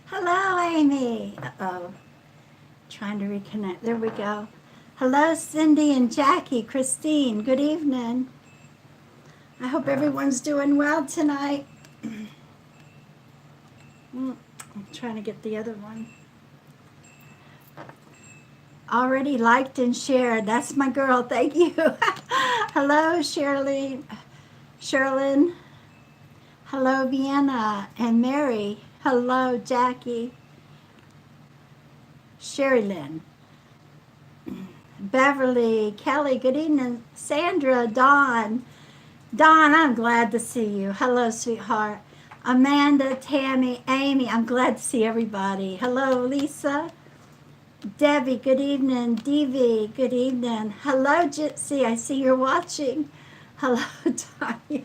Hello, Amy. Uh-oh. Trying to reconnect. There we go. Hello, Cindy and Jackie, Christine. Good evening. I hope everyone's doing well tonight. I'm trying to get the other one. Already liked and shared. That's my girl. Thank you. Hello, Shirley. Sherlyn. Hello, Vienna and Mary. Hello, Jackie. Sherry Lynn. Beverly, Kelly, good evening. Sandra, Dawn. Dawn, I'm glad to see you. Hello, sweetheart. Amanda, Tammy, Amy, I'm glad to see everybody. Hello, Lisa. Debbie, good evening. Devi, good evening. Hello, Gypsy, I see you're watching. Hello, Tanya.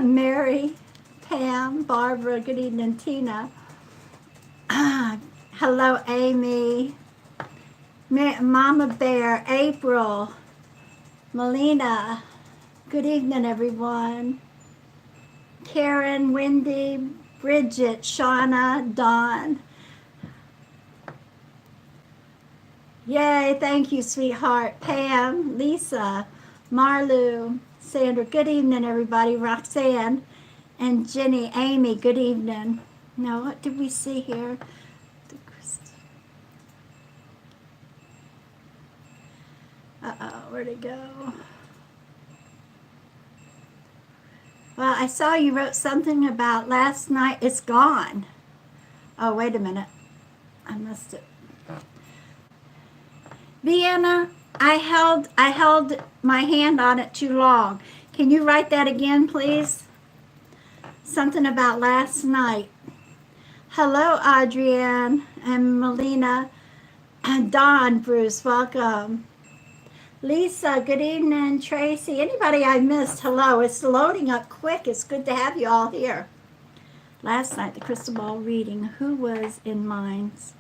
Mary, Pam, Barbara, good evening. Tina. Hello, Amy. Mama Bear, April, Melina, good evening, everyone. Karen, Wendy, Bridget, Shauna, Dawn. Yay, thank you, sweetheart. Pam, Lisa, Marlu, Sandra, good evening, everybody. Roxanne, and Jenny, Amy, good evening. Now, what did we see here? Uh-oh, where'd it go? Well, I saw you wrote something about last night. It's gone. Oh, wait a minute. I must have. Vienna, I held my hand on it too long. Can you write that again, please? Something about last night. Hello, Adrienne and Melina. And Dawn, Bruce, welcome. Lisa, good evening. Tracy, anybody I missed, hello. It's loading up quick. It's good to have you all here. Last night, the crystal ball reading, who was in minds?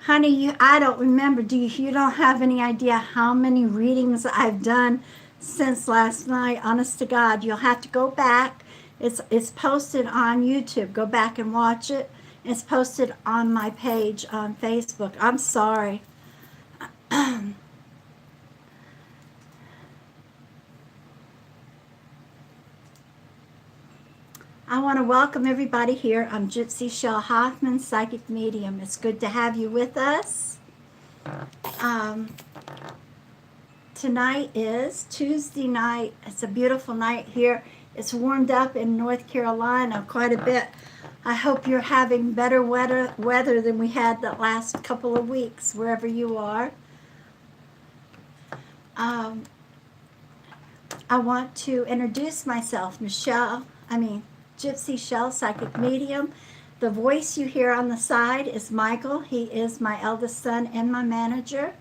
Honey, I don't remember. You don't have any idea how many readings I've done since last night. Honest to God, you'll have to go back. It's posted on YouTube. Go back and watch it. It's posted on my page on Facebook. I'm sorry. I want to welcome everybody here. I'm Gypsy Chele Hoffman, Psychic Medium. It's good to have you with us. Tonight is Tuesday night. It's a beautiful night here. It's warmed up in North Carolina quite a bit. I hope you're having better weather than we had the last couple of weeks, wherever you are. I want to introduce myself, Gypsy Chele, Psychic Medium. The voice you hear on the side is Michael. He is my eldest son and my manager.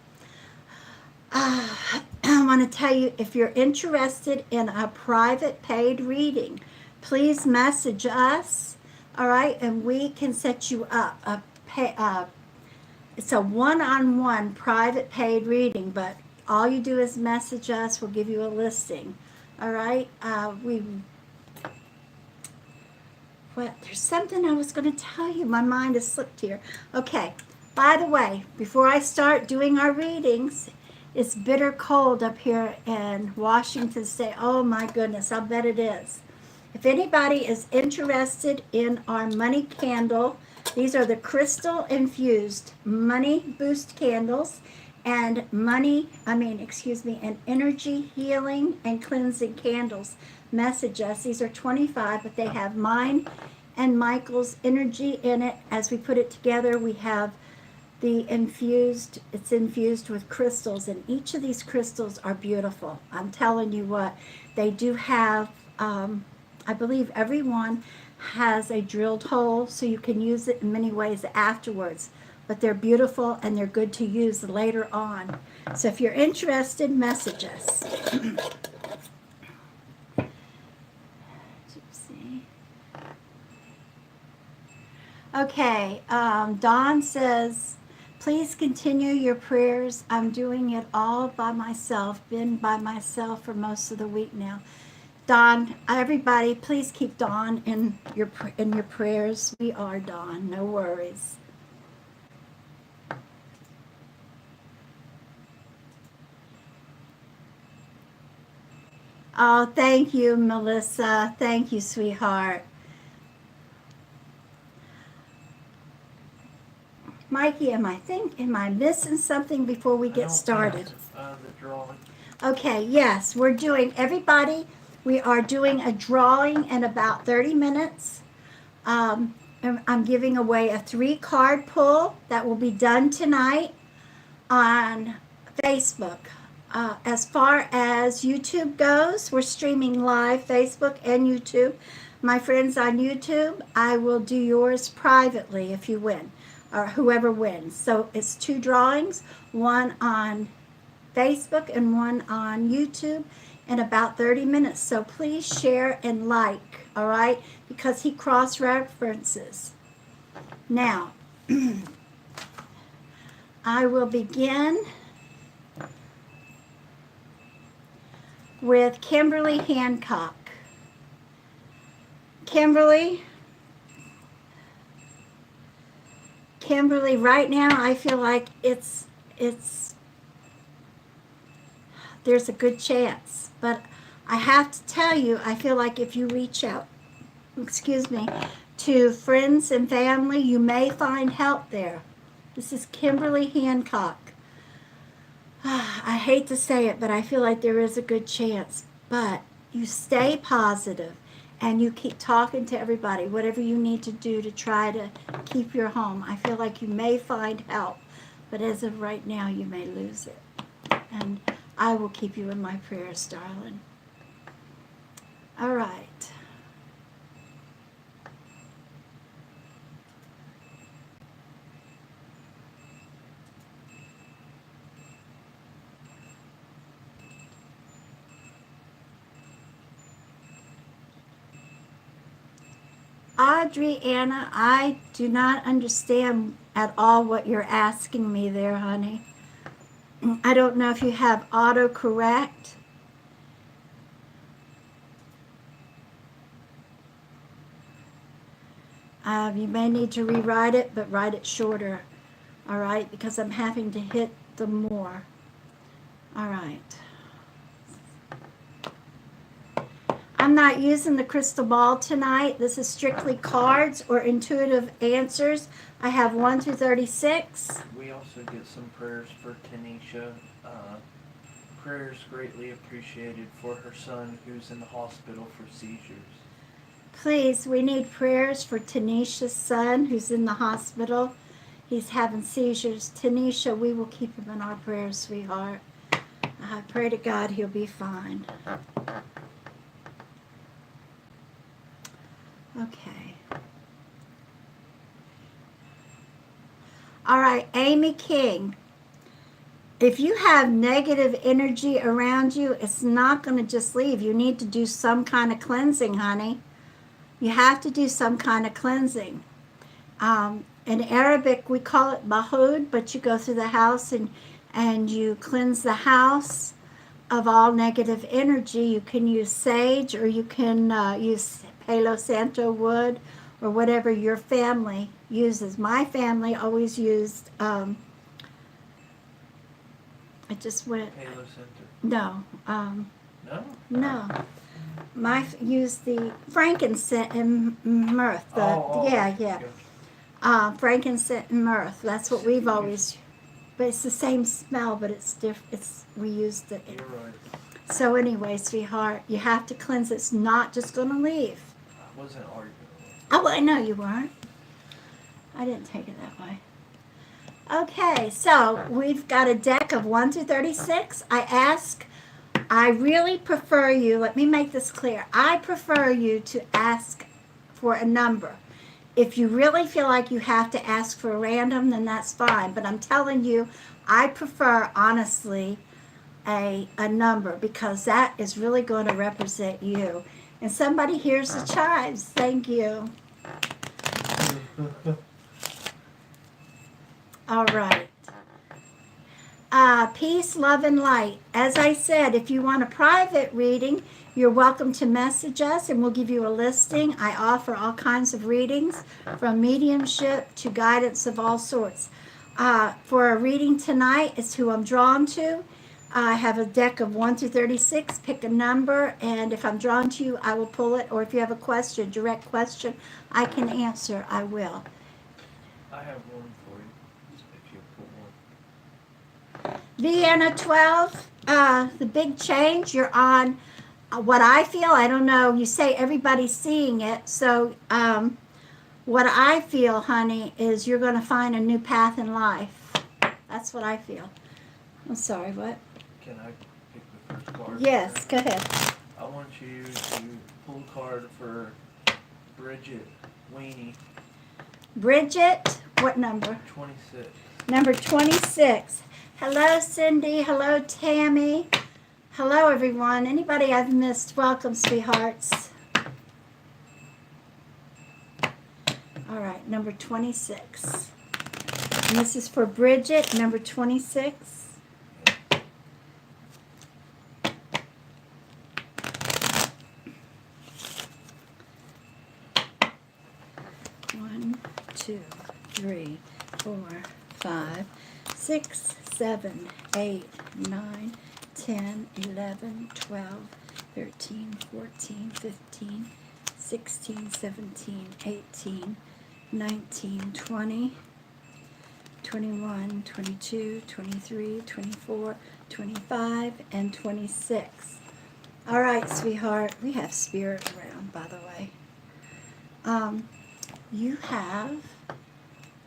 I want to tell you, if you're interested in a private paid reading, please message us, all right, and we can set you up. It's a one-on-one private paid reading, but all you do is message us. We'll give you a listing, all right? There's something I was going to tell you. My mind has slipped here. Okay, by the way, before I start doing our readings, it's bitter cold up here in Washington State. Oh my goodness, I bet it is. If anybody is interested in our money candle, these are the crystal infused money boost candles and and energy healing and cleansing candles. Message us. These are 25, but they have mine and Michael's energy in it. As we put it together, we have it's infused with crystals, and each of these crystals are beautiful. I'm telling you what, they do have, I believe every one has a drilled hole, so you can use it in many ways afterwards. But they're beautiful and they're good to use later on. So if you're interested, message us. Okay, Dawn says, please continue your prayers. I'm doing it all by myself, been by myself for most of the week now. Dawn, everybody, please keep Dawn in your prayers. We are Dawn, no worries. Oh, thank you, Melissa. Thank you, sweetheart. Mikey, am I missing something before we get started? The drawing. Okay, yes, everybody, we are doing a drawing in about 30 minutes. And I'm giving away a 3-card pull that will be done tonight on Facebook. As far as YouTube goes, we're streaming live Facebook and YouTube. My friends on YouTube, I will do yours privately if you win, or whoever wins. So it's 2 drawings, one on Facebook and one on YouTube in about 30 minutes. So please share and like, all right? Because he cross-references. Now, I will begin with Kimberly Hancock. Kimberly, right now I feel like there's a good chance, but I have to tell you, I feel like if you reach out, to friends and family, you may find help there. This is Kimberly Hancock. I hate to say it, but I feel like there is a good chance. But you stay positive and you keep talking to everybody, whatever you need to do to try to keep your home. I feel like you may find help, but as of right now, you may lose it. And I will keep you in my prayers, darling. All right. Adriana, I do not understand at all what you're asking me there, honey. I don't know if you have autocorrect. You may need to rewrite it, but write it shorter, all right, because I'm having to hit the more. All right. I'm not using the crystal ball tonight. This is strictly cards or intuitive answers. I have 1 through 36. We also get some prayers for Tanisha. Prayers greatly appreciated for her son who's in the hospital for seizures. Please, we need prayers for Tanisha's son who's in the hospital. He's having seizures. Tanisha, we will keep him in our prayers, sweetheart. I pray to God he'll be fine. Okay. All right, Amy King. If you have negative energy around you, it's not going to just leave. You need to do some kind of cleansing, honey. You have to do some kind of cleansing. In Arabic, we call it bahud, but you go through the house and you cleanse the house of all negative energy. You can use sage, or you can use Palo Santo wood, or whatever your family uses. My family always used, I just went, Palo Center. no, No? no. Used the frankincense and myrrh. Yeah. Frankincense and myrrh. That's what we've always. But it's the same smell, but it's different. We used it. You're right. So anyway, sweetheart, you have to cleanse. It's not just going to leave. I wasn't arguing. Oh, I know you weren't. I didn't take it that way. Okay, so we've got a deck of 1 through 36. I really prefer you, let me make this clear. I prefer you to ask for a number. If you really feel like you have to ask for a random, then that's fine. But I'm telling you, I prefer, honestly, a number, because that is really going to represent you. And somebody hears the chimes. Thank you. All right. Peace, love, and light. As I said, if you want a private reading, you're welcome to message us and we'll give you a listing. I offer all kinds of readings from mediumship to guidance of all sorts. For a reading tonight, it's who I'm drawn to. I have a deck of 1 through 36. Pick a number, and if I'm drawn to you, I will pull it. Or if you have a question, direct question, I can answer. I will. I have one for you, if you pull one. Vienna 12, the big change. You're on what I feel. I don't know. You say everybody's seeing it. So what I feel, honey, is you're going to find a new path in life. That's what I feel. I'm sorry, what? Can I pick the first card? Yes, go ahead. I want you to pull a card for Bridget Weenie. Bridget, what number? 26. Number 26. Hello, Cindy. Hello, Tammy. Hello, everyone. Anybody I've missed, welcome, sweethearts. All right, number 26. And this is for Bridget, number 26. One, 2, 3, 4, 5, 6, 7, 8, 9, 10, 11, 12, 13, 14, 15, 16, 17, 18, 19, 20, 21, 22, 23, 24, 25, and 26. All right, sweetheart. We have spirit around, by the way.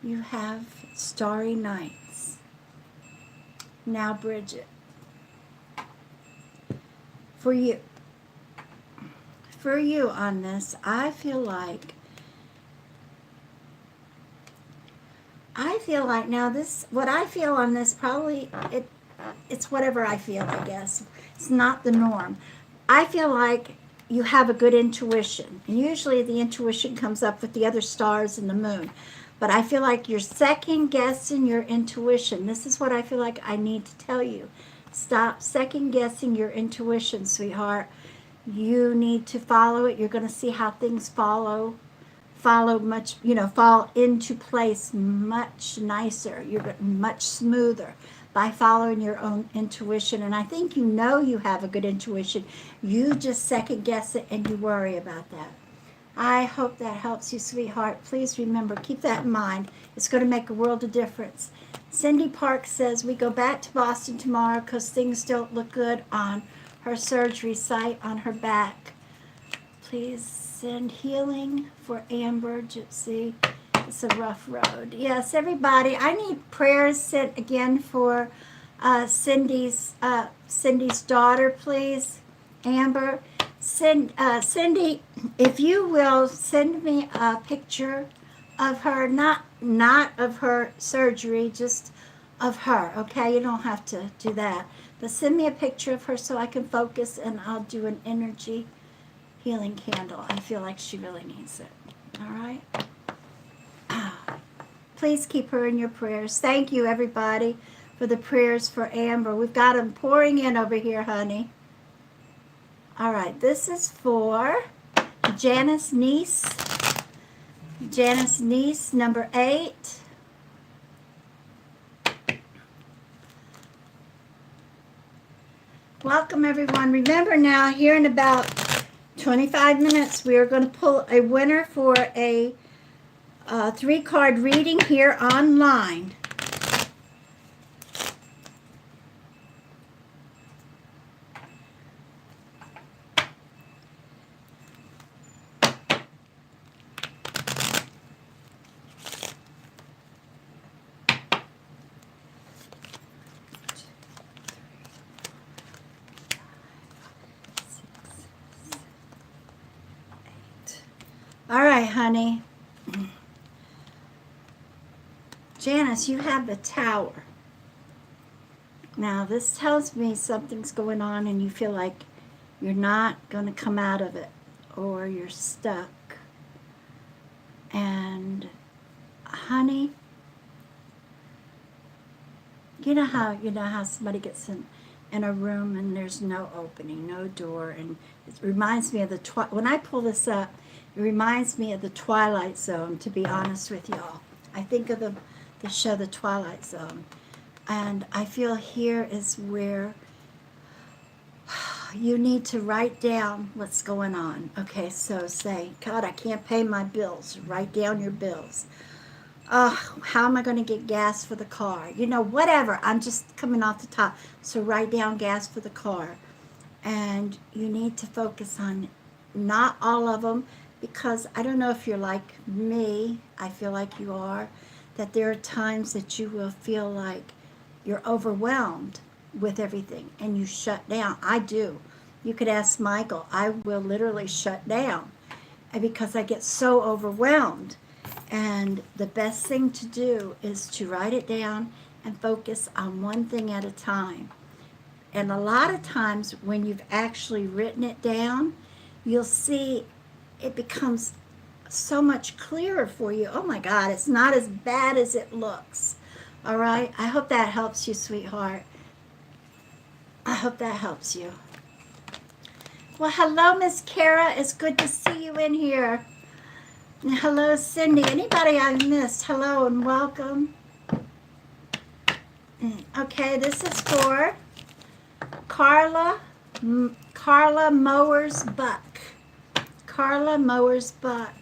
You have starry nights. Now, Bridget, for you on this, I feel like now this, what I feel on this, probably it's whatever I feel, I guess. It's not the norm. I feel like you have a good intuition. And usually the intuition comes up with the other stars and the moon. But I feel like you're second guessing your intuition. This is what I feel like I need to tell you. Stop second guessing your intuition, sweetheart. You need to follow it. You're going to see how things fall into place much nicer. You're much smoother by following your own intuition. And I think you have a good intuition. You just second guess it and you worry about that. I hope that helps you, sweetheart. Please remember, keep that in mind. It's going to make a world of difference. Cindy Park says we go back to Boston tomorrow because things don't look good on her surgery site on her back. Please send healing for Amber, Gypsy. It's a rough road. Yes, everybody, I need prayers sent again for Cindy's daughter, please. Amber. Cindy, if you will, send me a picture of her, not of her surgery, just of her, okay? You don't have to do that. But send me a picture of her so I can focus and I'll do an energy healing candle. I feel like she really needs it. All right? Please keep her in your prayers. Thank you, everybody, for the prayers for Amber. We've got them pouring in over here, honey. All right, this is for Janice Niece. Janice Niece, number 8. Welcome, everyone. Remember now, here in about 25 minutes, we are going to pull a winner for a 3-card reading here online. All right, honey. Janice, you have the Tower. Now, this tells me something's going on and you feel like you're not going to come out of it or you're stuck. And, honey, you know how somebody gets in a room and there's no opening, no door, and it reminds me of when I pull this up, it reminds me of the Twilight Zone, to be honest with y'all. I think of the show The Twilight Zone, and I feel here is where you need to write down what's going on. Okay, so say, God, I can't pay my bills. Write down your bills. How am I going to get gas for the car? Whatever. I'm just coming off the top. So write down gas for the car. And you need to focus on not all of them, because I don't know if you're like me. I feel like you are. That there are times that you will feel like you're overwhelmed with everything and you shut down. I do. You could ask Michael. I will literally shut down because I get so overwhelmed. And the best thing to do is to write it down and focus on one thing at a time. And a lot of times when you've actually written it down, you'll see it becomes so much clearer for you. Oh my God, it's not as bad as it looks. All right? I hope that helps you, sweetheart. I hope that helps you. Well, hello, Miss Kara. It's good to see you in here. And hello, Cindy. Anybody I missed, hello and welcome. Okay, this is for Carla Mowers Buck. Carla Mowers Buck.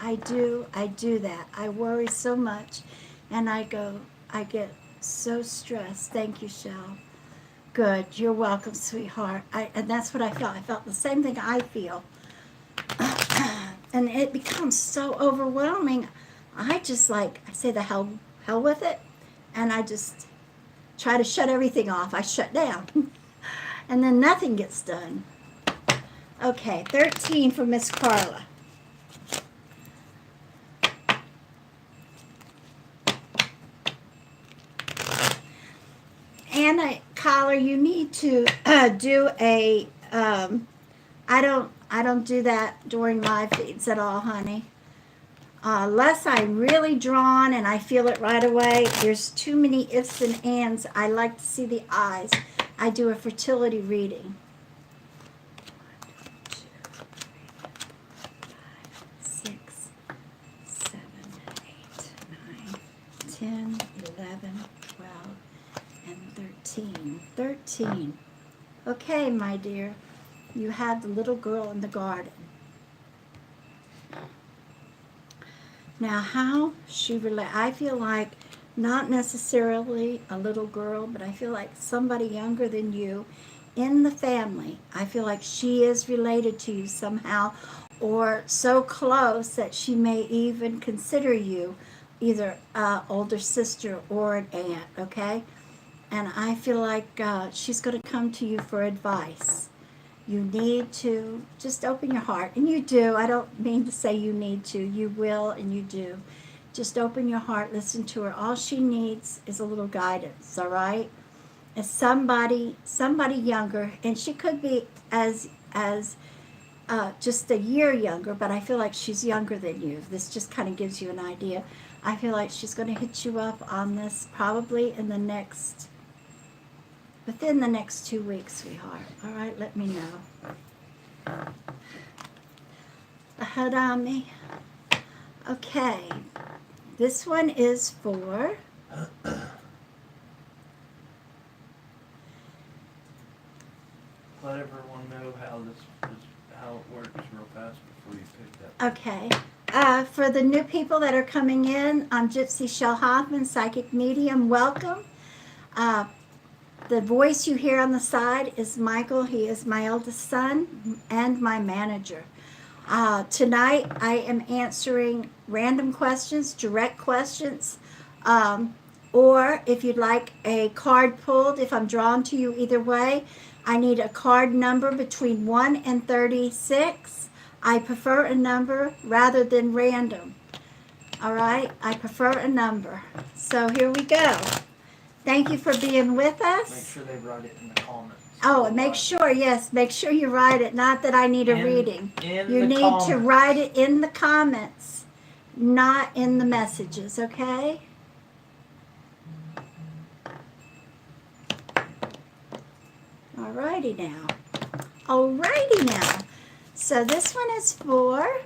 I do that. I worry so much, and I get so stressed. Thank you, Shell. Good. You're welcome, sweetheart. And that's what I felt. I felt the same thing I feel. And it becomes so overwhelming. I say the hell with it. And I just try to shut everything off. I shut down. And then nothing gets done. Okay, 13 for Miss Carla. Anna Collar, you need to do a. I don't do that during live feeds at all, honey. Unless I'm really drawn and I feel it right away. There's too many ifs and ands. I like to see the eyes. I do a fertility reading. 1, 2, 3, 4, 5, 6, 7, 8, 9, 10, 11, 12, and 13. 13. Okay, my dear. You have the little girl in the garden. Now, how she I feel like not necessarily a little girl, but I feel like somebody younger than you in the family. I feel like she is related to you somehow, or so close that she may even consider you either an older sister or an aunt, okay? And I feel like she's going to come to you for advice. You need to just open your heart. And you do. I don't mean to say you need to. You will and you do. Just open your heart. Listen to her. All she needs is a little guidance, all right? As somebody younger. And she could be as just a year younger, but I feel like she's younger than you. This just kind of gives you an idea. I feel like she's going to hit you up on this probably within the next 2 weeks, sweetheart. All right, let me know. Ahead on me. Okay, this one is for let everyone know how it works real fast before you pick that. Okay. For the new people that are coming in, I'm Gypsy Chele Hoffman, psychic medium. Welcome. The voice you hear on the side is Michael. He is my eldest son and my manager. Tonight I am answering random questions, direct questions, or if you'd like a card pulled, if I'm drawn to you either way, I need a card number between 1 and 36. I prefer a number rather than random. All right, I prefer a number. So here we go. Thank you for being with us. Make sure they write it in the comments. Oh, and make sure you write it. Not that I need a reading. You need to write it in the comments, not in the messages, okay? Alrighty now. Alrighty now. So this one is for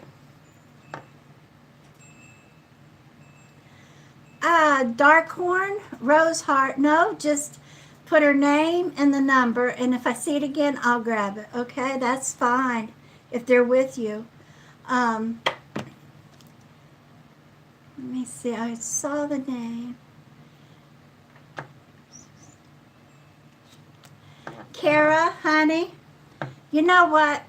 Darkhorn, Roseheart. No, just put her name and the number, and if I see it again, I'll grab it. Okay, that's fine if they're with you. Let me see. I saw the name. Kara, honey. You know what?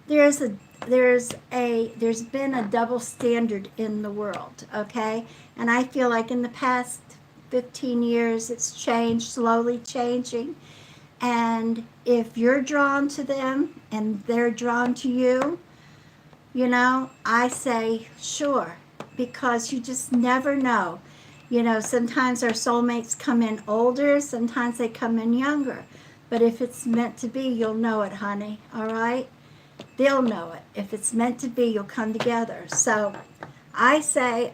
There's been a double standard in the world, okay? And I feel like in the past 15 years it's changed, slowly changing. And if you're drawn to them and they're drawn to you, you know, I say sure, because you just never know. You know, sometimes our soulmates come in older, sometimes they come in younger. But if it's meant to be, you'll know it, honey, all right? They'll know it. If it's meant to be, you'll come together. So I say,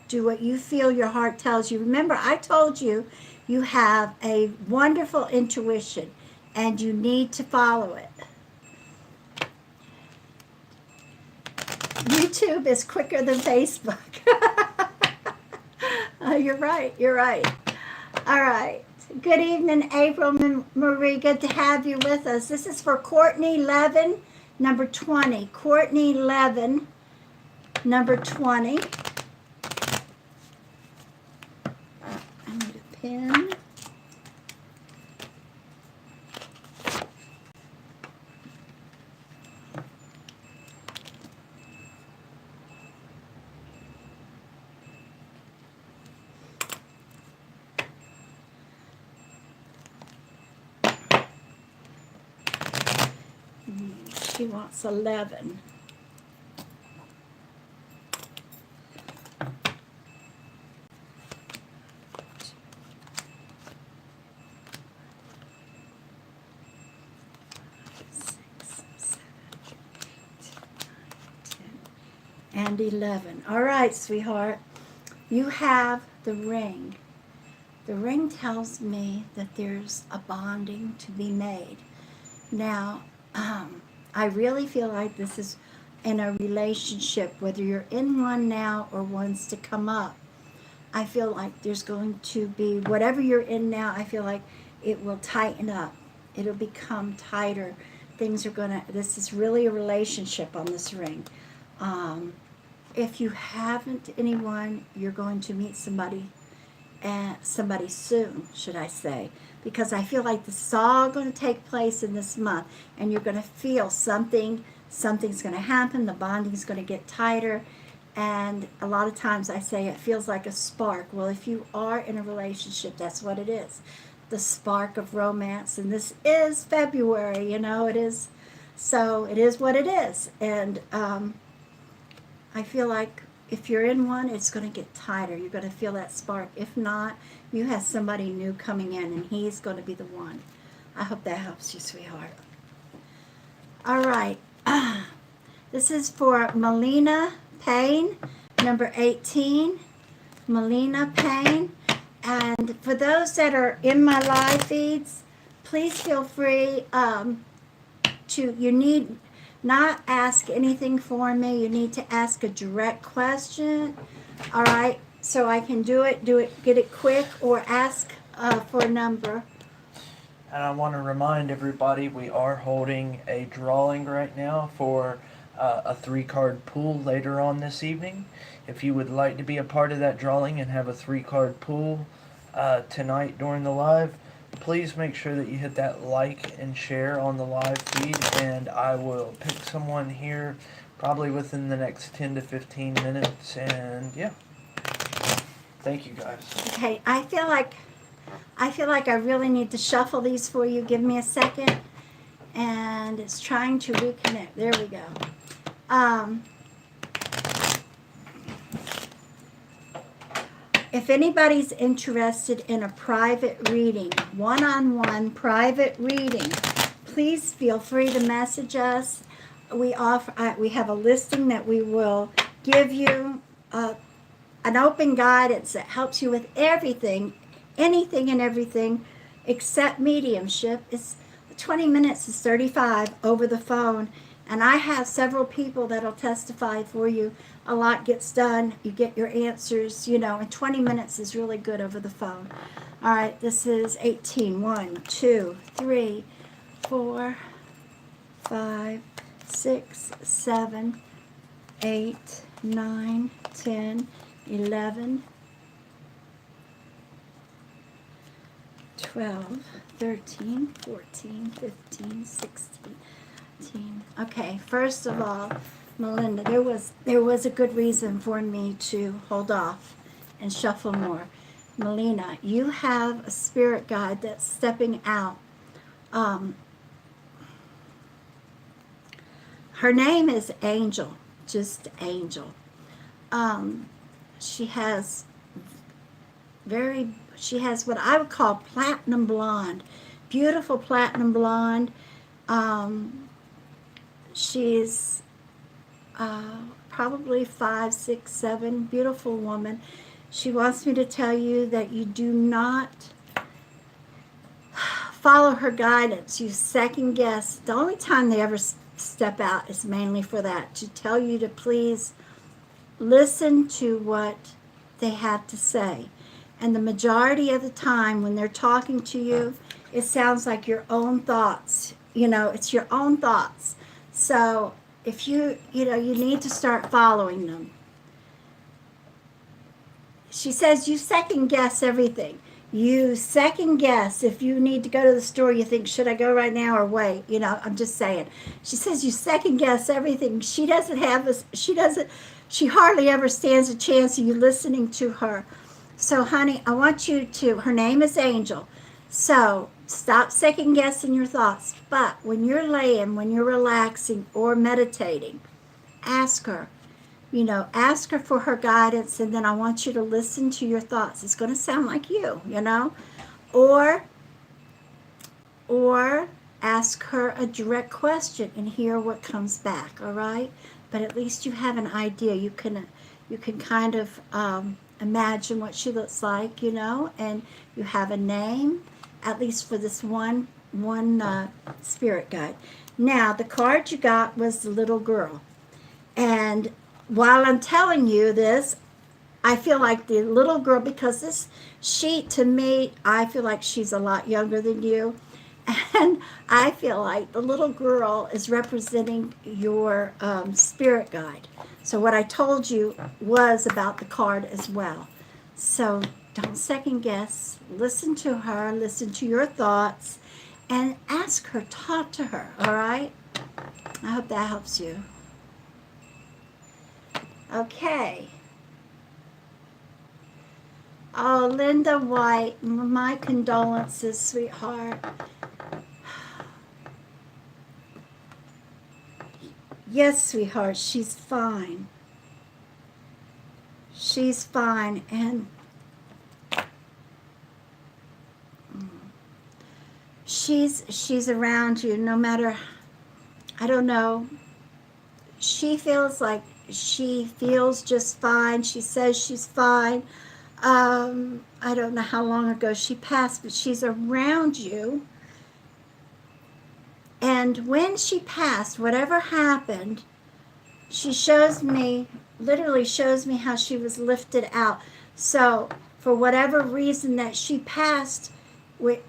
do what you feel your heart tells you. Remember, I told you, you have a wonderful intuition, and you need to follow it. YouTube is quicker than Facebook. You're right, you're right. All right. Good evening, April Marie. Good to have you with us. This is for Courtney Levin, number 20. Courtney Levin, number 20. I need a pen. She wants 11. And 11. All right, sweetheart. You have the ring. The ring tells me that there's a bonding to be made. Now, I really feel like this is in a relationship, whether you're in one now or one's to come up. I feel like there's going to be, whatever you're in now, I feel like it will tighten up. It'll become tighter. Things are going to, this is really a relationship on this ring. If you haven't anyone, you're going to meet somebody soon, should I say. Because I feel like this is all going to take place in this month, and you're going to feel something's going to happen, the bonding's going to get tighter, and a lot of times I say it feels like a spark. Well, if you are in a relationship, that's what it is, the spark of romance, and this is February, you know, it is, so it is what it is, and I feel like if you're in one, it's going to get tighter. You're going to feel that spark. If not, you have somebody new coming in, and he's going to be the one. I hope that helps you, sweetheart. All right. This is for Melina Payne, number 18. Melina Payne. And for those that are in my live feeds, please feel free you need not ask anything for me. You need to ask a direct question, all right? So I can do it, get it quick, or ask for a number. And I want to remind everybody we are holding a drawing right now for a 3-card pool later on this evening. If you would like to be a part of that drawing and have a 3-card pool tonight during the live, please make sure that you hit that like and share on the live feed, and I will pick someone here probably within the next 10 to 15 minutes, and yeah. Thank you, guys. Okay, I feel like I really need to shuffle these for you. Give me a second. And it's trying to reconnect. There we go. If anybody's interested in a private reading, one-on-one private reading, please feel free to message us. We have a listing that we will give you, an open guidance that helps you with everything, anything and everything except mediumship. It's 20 minutes is 35 over the phone. And I have several people that'll testify for you. A lot gets done. You get your answers, and 20 minutes is really good over the phone. All right, this is 18. 1, 2, 3, 4, 5, 6, 7, 8, 9, 10, 11, 12, 13, 14, 15, 16. Okay, first of all, Melinda, there was a good reason for me to hold off and shuffle more. Melina, you have a spirit guide that's stepping out. Her name is Angel, just Angel. She has what I would call platinum blonde, beautiful platinum blonde. She's probably 5, 6, 7, beautiful woman. She wants me to tell you that you do not follow her guidance. You second guess. The only time they ever step out is mainly for that, to tell you to please listen to what they have to say. And the majority of the time when they're talking to you, it sounds like your own thoughts. It's your own thoughts. So if you need to start following them. She says you second guess everything. You second guess if you need to go to the store. You think, should I go right now or wait? I'm just saying. She says you second guess everything. She hardly ever stands a chance of you listening to her. So honey, I want you to, her name is Angel. So stop second guessing your thoughts. But when you're laying, when you're relaxing or meditating, ask her. Ask her for her guidance, and then I want you to listen to your thoughts. It's going to sound like you, or ask her a direct question and hear what comes back. All right, but at least you have an idea. You can kind of imagine what she looks like, and you have a name, at least for this one spirit guide. Now, the card you got was the little girl, and while I'm telling you this, I feel like the little girl, because this sheet to me, I feel like she's a lot younger than you. And I feel like the little girl is representing your spirit guide. So what I told you was about the card as well. So don't second guess. Listen to her. Listen to your thoughts. And ask her. Talk to her. All right? I hope that helps you. Okay. Oh, Linda White, my condolences, sweetheart. Yes, sweetheart, she's fine. She's fine, and she's around you no matter, I don't know. She feels just fine. She says she's fine. I don't know how long ago she passed, but she's around you. And when she passed, whatever happened, she literally shows me how she was lifted out. So for whatever reason that she passed,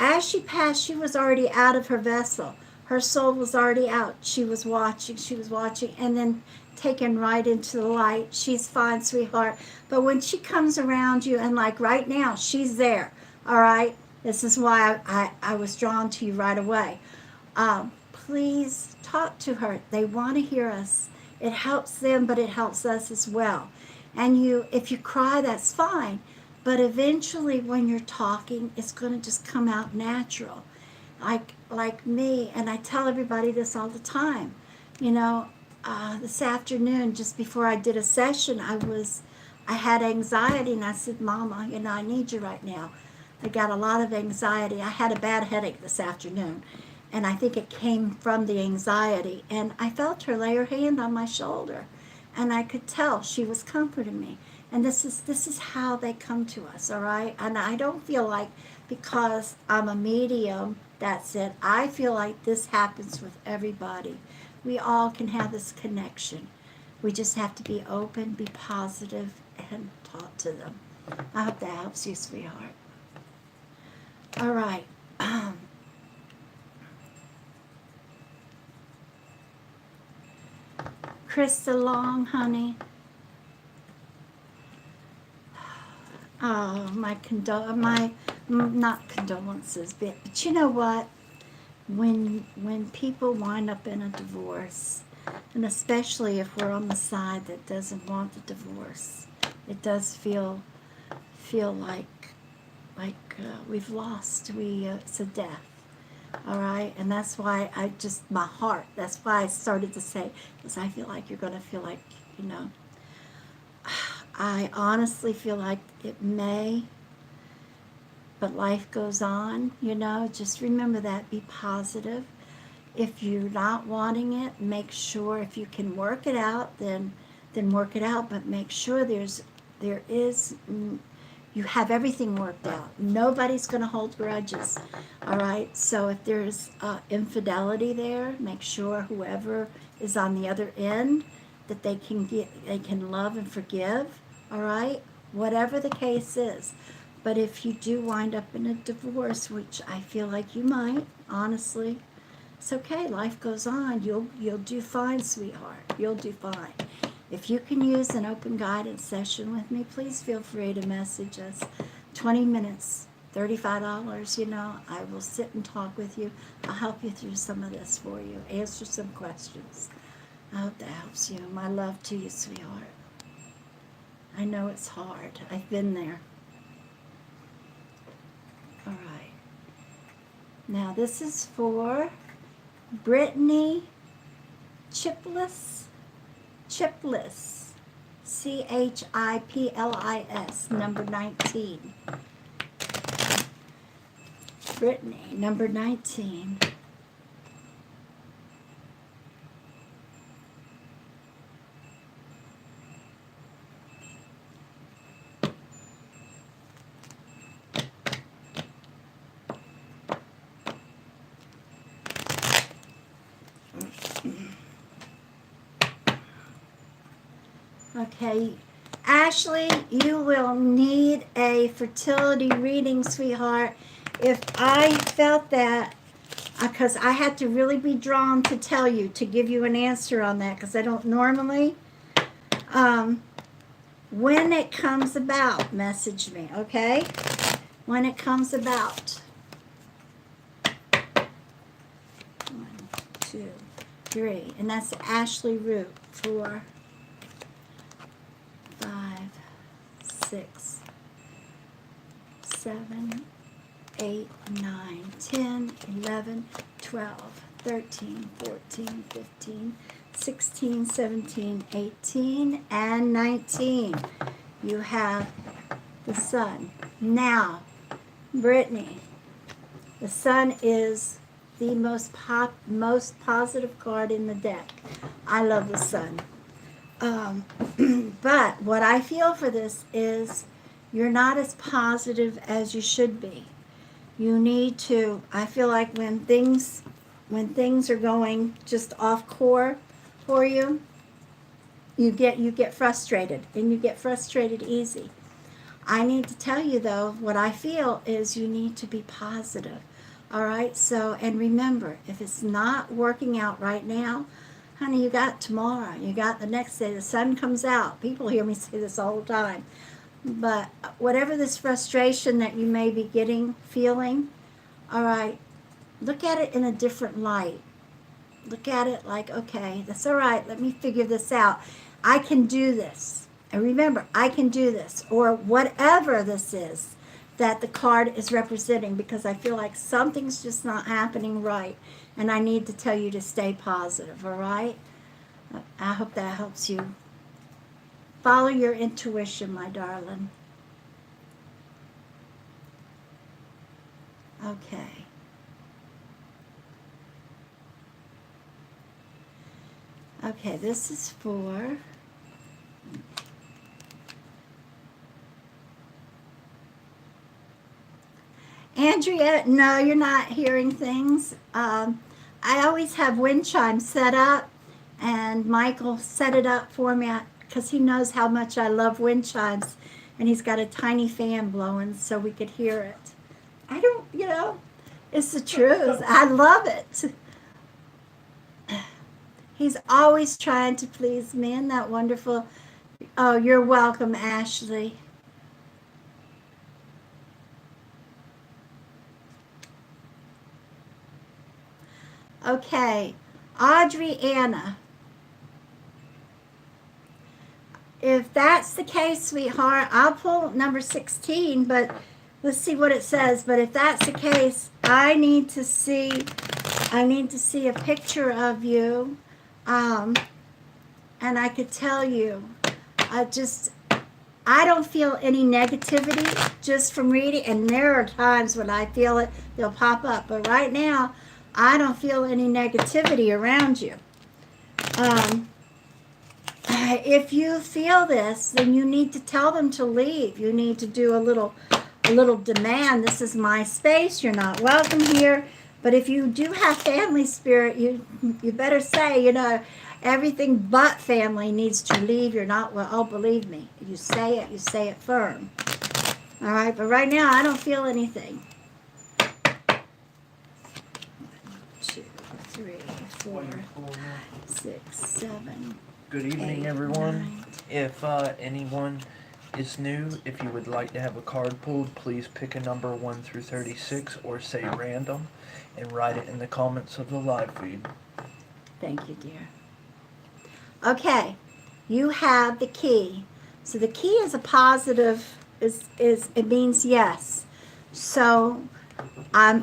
as she passed, she was already out of her vessel. Her soul was already out. She was watching, and then taken right into the light. She's fine, sweetheart. But when she comes around you, and like right now, she's there. All right? This is why I was drawn to you right away. Please talk to her. They want to hear us. It helps them, but it helps us as well. And if you cry, that's fine. But eventually when you're talking, it's going to just come out natural. Like me, and I tell everybody this all the time. This afternoon, just before I did a session, I had anxiety, and I said, Mama, I need you right now. I got a lot of anxiety. I had a bad headache this afternoon, and I think it came from the anxiety. And I felt her lay her hand on my shoulder, and I could tell she was comforting me. And this is how they come to us, all right? And I don't feel like because I'm a medium That's it. I feel like this happens with everybody. We all can have this connection. We just have to be open, be positive, and talk to them. I hope that helps you, sweetheart. All right. Krista Long, honey. Oh, not condolences, but you know what? When people wind up in a divorce, and especially if we're on the side that doesn't want the divorce, it does feel like we've lost. It's a death. All right, and that's why my heart. That's why I started to say, because I feel like you're gonna feel like, you know. I honestly feel like it may, but life goes on, you know. Just remember that. Be positive. If you're not wanting it, make sure if you can work it out, then work it out. But make sure you have everything worked out. Nobody's going to hold grudges. All right. So if there's infidelity there, make sure whoever is on the other end that they can love and forgive. All right. Whatever the case is. But if you do wind up in a divorce, which I feel like you might, honestly, it's okay. Life goes on. You'll do fine, sweetheart. You'll do fine. If you can use an open guidance session with me, please feel free to message us. 20 minutes, $35. You know, I will sit and talk with you. I'll help you through some of this for you. Answer some questions. I hope that helps you. My love to you, sweetheart. I know it's hard. I've been there. All right. Now this is for Brittany Chiplis, Chiplis, Chiplis, number 19. Brittany, number 19. Okay, Ashley, you will need a fertility reading, sweetheart. If I felt that, because I had to really be drawn to tell you, to give you an answer on that, because I don't normally. When it comes about, message me, okay? When it comes about. 1, 2, 3, and that's Ashley Root. 4, 5, 6, 7, 8, 9, 10, 11, 12, 13, 14, 15, 16, 17, 18, and 19. You have the Sun. Now, Brittany, the Sun is the most positive card in the deck. I love the Sun. But what I feel for this is you're not as positive as you should be. You need to, I feel like when things are going just off core for you, you get frustrated, and you get frustrated easy. I need to tell you though, what I feel is you need to be positive. All right, so, and remember, if it's not working out right now, honey, you got tomorrow, you got the next day, the sun comes out. People hear me say this all the time. But whatever this frustration that you may be feeling, all right, look at it in a different light. Look at it like, okay, that's all right, let me figure this out. I can do this. And remember, I can do this, or whatever this is that the card is representing, because I feel like something's just not happening right, and I need to tell you to stay positive, all right? I hope that helps you. Follow your intuition, my darling. Okay. Okay, this is for Andrea, no, you're not hearing things. I always have wind chimes set up, and Michael set it up for me because he knows how much I love wind chimes, and he's got a tiny fan blowing so we could hear it. I don't, it's the truth. I love it. He's always trying to please me. Isn't that wonderful? Oh, you're welcome, Ashley. Okay, Audrey Anna. If that's the case, sweetheart, I'll pull number 16, but let's see what it says. But if that's the case, I need to see a picture of you. And I could tell you, I don't feel any negativity just from reading, and there are times when I feel it, they'll pop up. But right now, I don't feel any negativity around you. If you feel this, then you need to tell them to leave. You need to do a little demand. This is my space. You're not welcome here. But if you do have family spirit, you better say, everything but family needs to leave. You're not well. Oh, believe me. You say it firm. All right, but right now I don't feel anything. 1, 2, 3, 4, 6, 7. Good evening, 8, everyone. 9. If anyone is new, if you would like to have a card pulled, please pick a number 1 through 36 or say random and write it in the comments of the live feed. Thank you, dear. Okay, you have the key. So the key is a positive, it means yes. So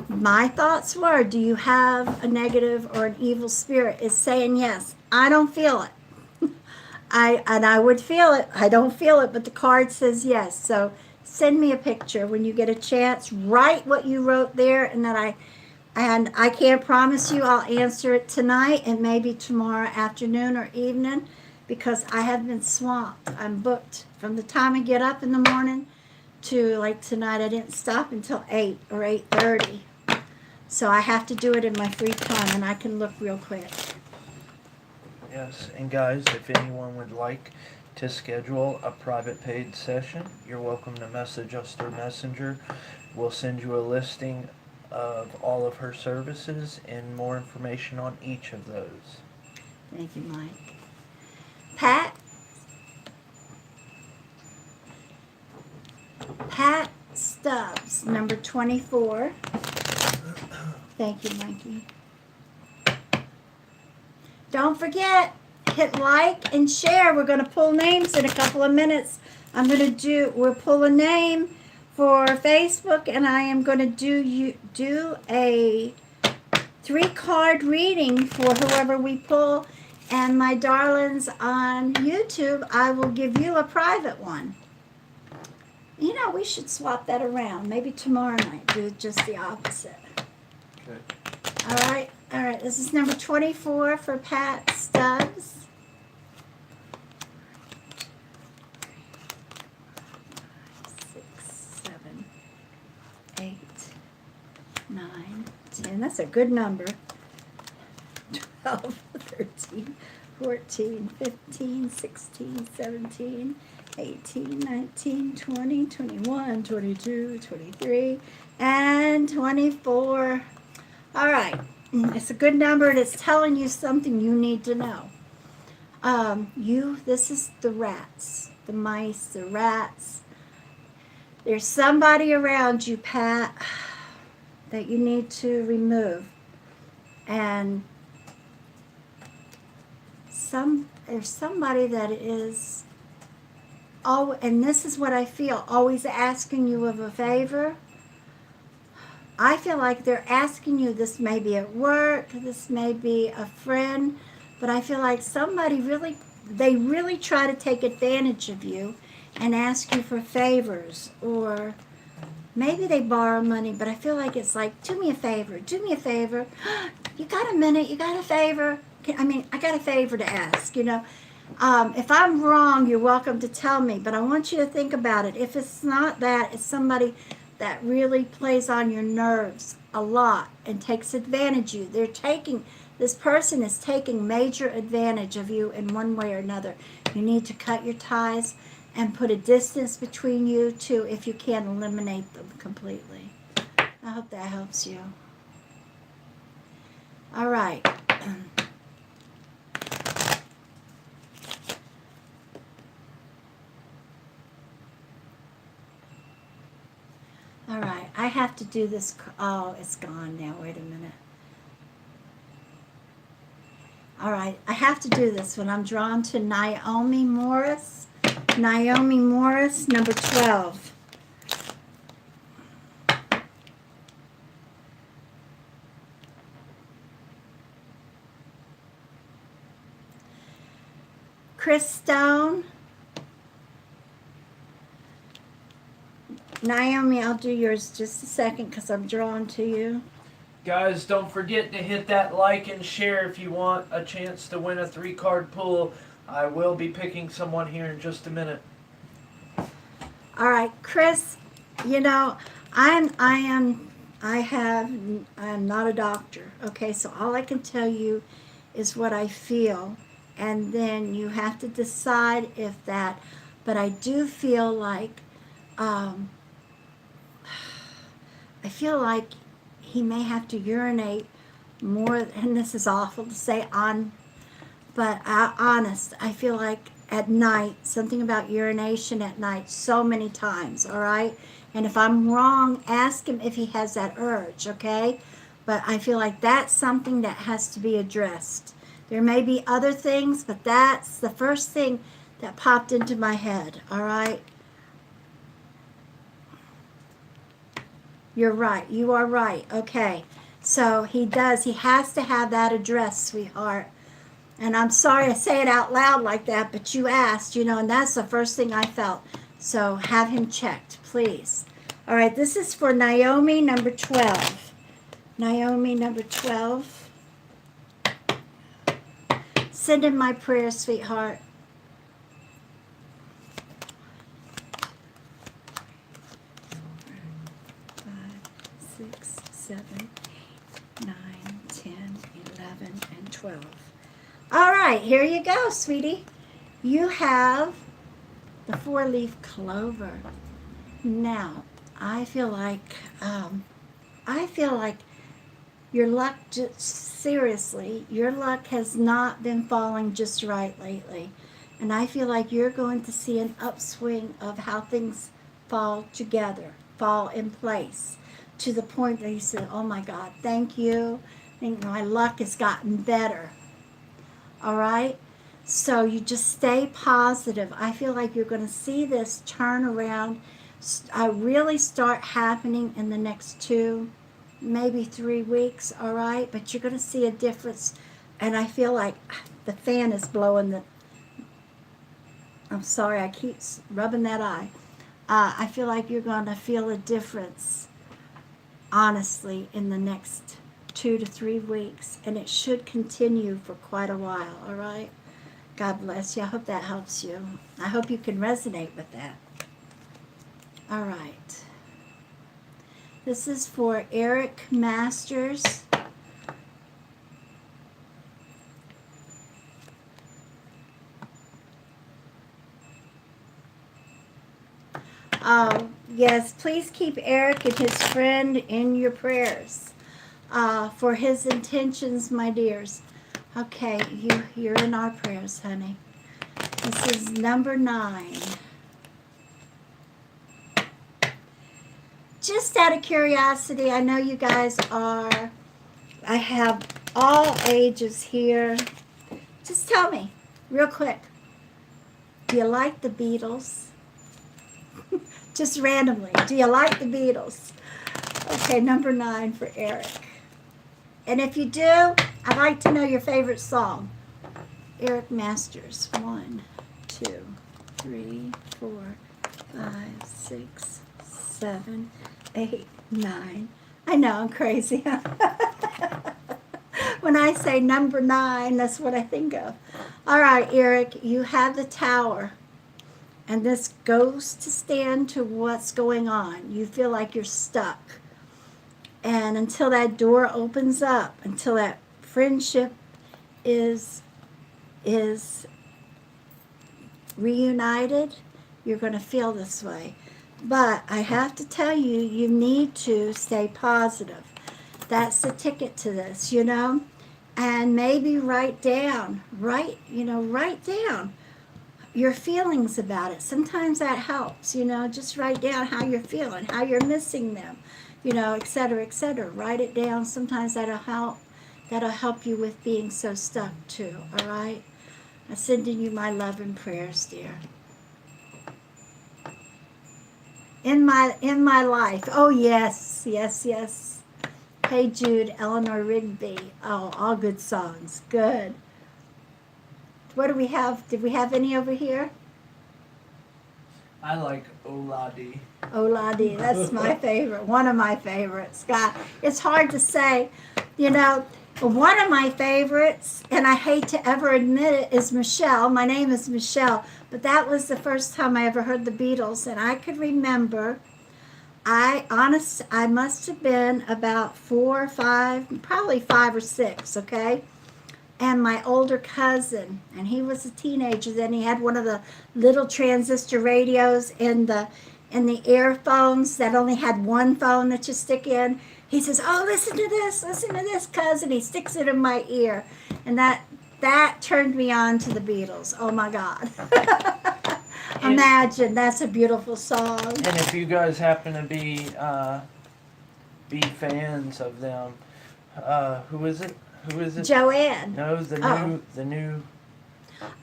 my thoughts were, do you have a negative or an evil spirit? Is saying yes. I don't feel it. I would feel it. I don't feel it, but the card says yes. So send me a picture when you get a chance. Write what you wrote there, and I can't promise you I'll answer it tonight and maybe tomorrow afternoon or evening because I have been swamped. I'm booked from the time I get up in the morning to like tonight. I didn't stop until 8 or 8:30. So I have to do it in my free time, and I can look real quick. Yes, and guys, if anyone would like to schedule a private paid session, you're welcome to message us through Messenger. We'll send you a listing of all of her services and more information on each of those. Thank you, Mike. Pat Stubbs, number 24. Thank you, Mikey. Don't forget, hit like and share. We're going to pull names in a couple of minutes. We'll pull a name for Facebook, and I am going to do a 3-card reading for whoever we pull. And my darlings on YouTube, I will give you a private one. We should swap that around. Maybe tomorrow night, do just the opposite. Okay. All right, this is number 24 for Pat Stubbs. 6, 7, 8, 9, 10. That's a good number. 12, 13, 14, 15, 16, 17, 18, 19, 20, 21, 22, 23, and 24. All right. It's a good number, and it's telling you something you need to know. This is the rats, the mice, the rats. There's somebody around you, Pat, that you need to remove. And there's somebody that is, and this is what I feel, always asking you of a favor. I feel like they're asking you, this may be at work, this may be a friend, but I feel like they really try to take advantage of you and ask you for favors, or maybe they borrow money, but I feel like it's like, do me a favor. You got a minute, you got a favor? I got a favor to ask, If I'm wrong, you're welcome to tell me, but I want you to think about it. If it's not that, it's somebody that really plays on your nerves a lot and takes advantage of you. This person is taking major advantage of you in one way or another. You need to cut your ties and put a distance between you two if you can't eliminate them completely. I hope that helps you. All right. All right, I have to do this. Oh, it's gone now. Wait a minute. All right, I have to do this when I'm drawn to Naomi Morris. Naomi Morris, number 12. Chris Stone. Naomi, I'll do yours just a second because I'm drawn to you. Guys, don't forget to hit that like and share if you want a chance to win a 3-card pull. I will be picking someone here in just a minute. All right, Chris, you know, I'm not a doctor, okay? So all I can tell you is what I feel, and then you have to decide if that, but I do feel like, I feel like he may have to urinate more, and this is awful to say but honest, I feel like at night, something about urination at night so many times, all right? And if I'm wrong, ask him if he has that urge, okay? But I feel like that's something that has to be addressed. There may be other things, but that's the first thing that popped into my head, all right? You're right. You are right. Okay. So he has to have that address, sweetheart. And I'm sorry I say it out loud like that, but you asked, and that's the first thing I felt. So have him checked, please. All right, this is for Naomi, number 12. Naomi, number 12. Send in my prayers, sweetheart. 6, 7, 8, 9, 10, 11, and 12. All right, here you go, sweetie. You have the 4-leaf clover. Now, I feel like your luck, seriously, your luck has not been falling just right lately. And I feel like you're going to see an upswing of how things fall together, fall in place, to the point that you said, oh my God, thank you. I think my luck has gotten better. All right? So you just stay positive. I feel like you're going to see this turn around, really start happening in the next 2, maybe 3 weeks, all right? But you're going to see a difference. And I feel like the fan is blowing I'm sorry, I keep rubbing that eye. I feel like you're going to feel a difference, honestly, in the next 2 to 3 weeks. And it should continue for quite a while, all right? God bless you. I hope that helps you. I hope you can resonate with that. All right. This is for Eric Masters. Yes, please keep Eric and his friend in your prayers for his intentions, my dears. Okay, you're in our prayers, honey. This is number 9. Just out of curiosity, I know you guys are, I have all ages here. Just tell me, real quick, do you like the Beatles? Just randomly, do you like the Beatles? Okay, number 9 for Eric. And if you do, I'd like to know your favorite song. Eric Masters. 1, 2, 3, 4, 5, 6, 7, 8, 9. I know, I'm crazy. When I say number 9, that's what I think of. All right, Eric, you have the Tower. And this goes to stand to what's going on. You feel like you're stuck. And until that door opens up, until that friendship is reunited, you're going to feel this way. But I have to tell you, you need to stay positive. That's the ticket to this, you know? And maybe write down your feelings about it. Sometimes that helps, you know, just write down how you're feeling, how you're missing them, you know, et cetera, et cetera. Write it down. Sometimes that'll help. That'll help you with being so stuck too, all right? I'm sending you my love and prayers, dear. In my life. Oh, yes, yes, yes. Hey Jude, Eleanor Rigby. Oh, all good songs. Good. What do we have? Did we have any over here? I like Oladi. Oladi, that's my favorite. One of my favorites. God, it's hard to say. You know, one of my favorites, and I hate to ever admit it, is Michelle. My name is Michelle, but that was the first time I ever heard the Beatles, and I could remember. I must have been about 4 or 5, probably 5 or 6. Okay. And my older cousin, and he was a teenager then. He had one of the little transistor radios in the earphones that only had one phone that you stick in. He says, "Oh, listen to this, cousin." He sticks it in my ear, and that turned me on to the Beatles. Oh my God! Imagine, that's a beautiful song. And if you guys happen to be fans of them, who is it? Who is it? Joanne. No, the new.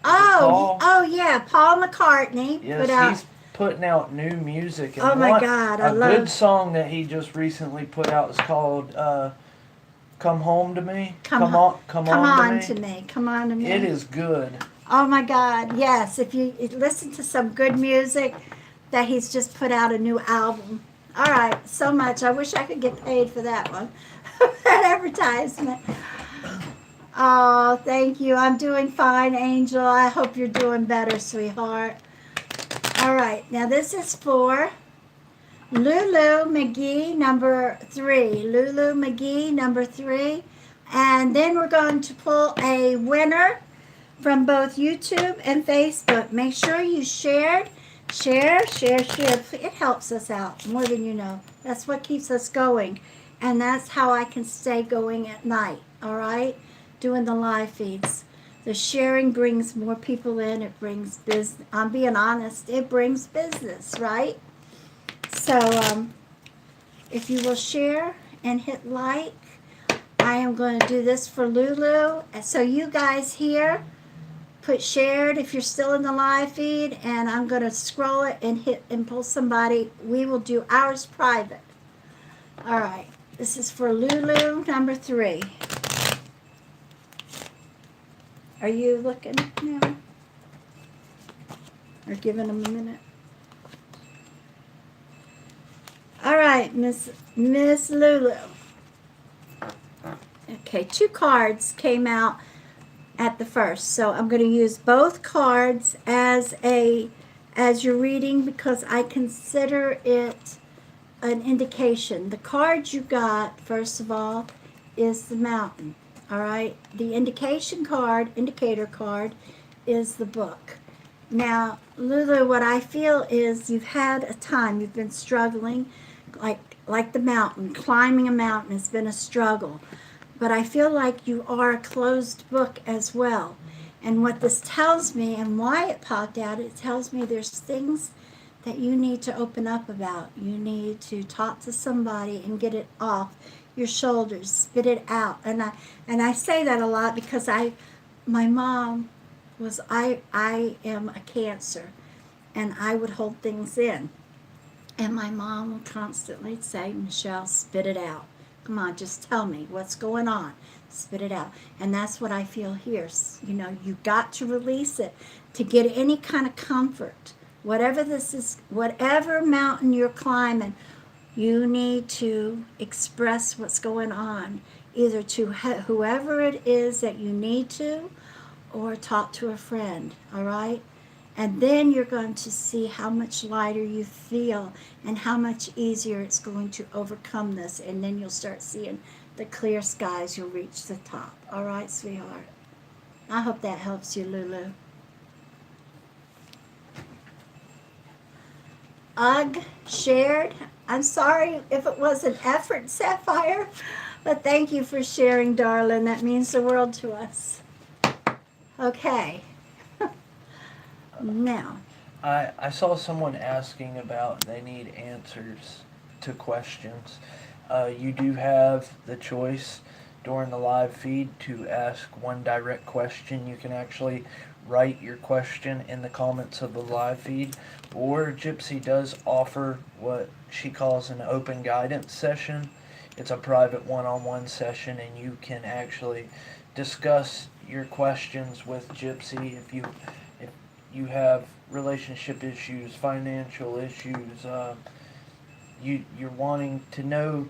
Oh, oh yeah, Paul McCartney. Yes, he's putting out new music. And oh my God, I love. A good song that he just recently put out is called "Come Home to Me." Come on to me. Come on to me. It is good. Oh my God, yes. If you listen to some good music, that he's just put out a new album. All right, so much. I wish I could get paid for that one. That advertisement. Oh, thank you. I'm doing fine, Angel. I hope you're doing better, sweetheart. All right, now this is for Lulu McGee, number 3. Lulu McGee, number 3. And then we're going to pull a winner from both YouTube and Facebook. Make sure you share. It helps us out more than you know. That's what keeps us going. And that's how I can stay going at night, all right? Doing the live feeds. The sharing brings more people in. It brings business. I'm being honest. It brings business, right? So if you will share and hit like, I am going to do this for Lulu. So you guys here, put shared if you're still in the live feed, and I'm going to scroll it and hit and pull somebody. We will do ours private. All right. This is for Lulu, number 3. Are you looking now? Or giving them a minute? All right, Miss Lulu. Okay, 2 cards came out at the first, so I'm going to use both cards as your reading because I consider it an indication. The card you got, first of all, is the mountain. All right, the indicator card is the book. Now, Lulu, what I feel is you've had a time, you've been struggling, like the mountain. Climbing a mountain has been a struggle. But I feel like you are a closed book as well. And what this tells me, and why it popped out, it tells me there's things that you need to open up about. You need to talk to somebody and get it off your shoulders, spit it out. And I say that a lot because my mom was, I am a Cancer, and I would hold things in. And my mom would constantly say, "Michelle, spit it out. Come on, just tell me what's going on. Spit it out." And that's what I feel here. You know, you got to release it to get any kind of comfort. Whatever this is, whatever mountain you're climbing, you need to express what's going on, either to whoever it is that you need to, or talk to a friend, all right? And then you're going to see how much lighter you feel and how much easier it's going to overcome this. And then you'll start seeing the clear skies. You'll reach the top. All right, sweetheart? I hope that helps you, Lulu. Ugh, shared. I'm sorry if it was an effort, Sapphire, but thank you for sharing, darling. That means the world to us. Okay. Now, I saw someone asking about they need answers to questions. You do have the choice during the live feed to ask one direct question. You can actually write your question in the comments of the live feed, or Gypsy does offer what she calls an open guidance session. It's a private one-on-one session, and you can actually discuss your questions with Gypsy if you have relationship issues, financial issues, you're wanting to know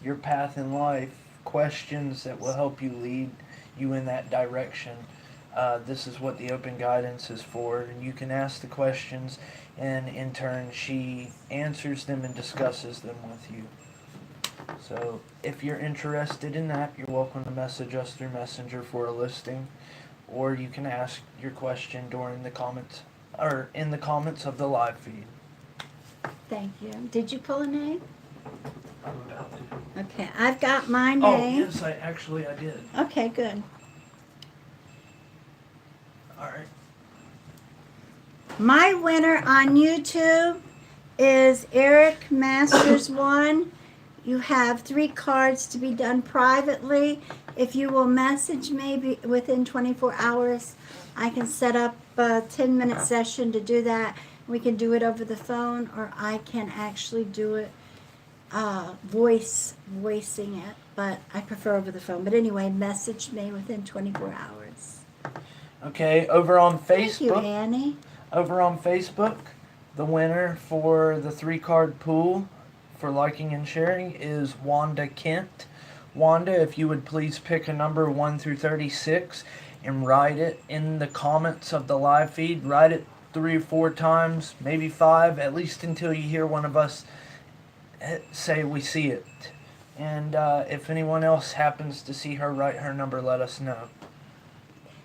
your path in life, questions that will help you lead you in that direction. This is what the open guidance is for, and you can ask the questions, and in turn she answers them and discusses them with you. So if you're interested in that, you're welcome to message us through Messenger for a listing, or you can ask your question during the comments or in the comments of the live feed. thank you. Did you pull a name? I'm about to. Okay, I've got my Oh, name. yes, I did. Okay, good. All right. My winner on YouTube is Eric Masters 1. You have 3 cards to be done privately. If you will message me within 24 hours, I can set up a 10-minute session to do that. We can do it over the phone, or I can actually do it voicing it, but I prefer over the phone. But anyway, message me within 24 hours. Okay, over on Thank you, Facebook. Annie. Over on Facebook, the winner for the 3-card pool for liking and sharing is Wanda Kent. Wanda, if you would please pick a number 1 through 36 and write it in the comments of the live feed. Write it 3 or 4 times, maybe 5, at least until you hear one of us say we see it. And if anyone else happens to see her write her number, let us know.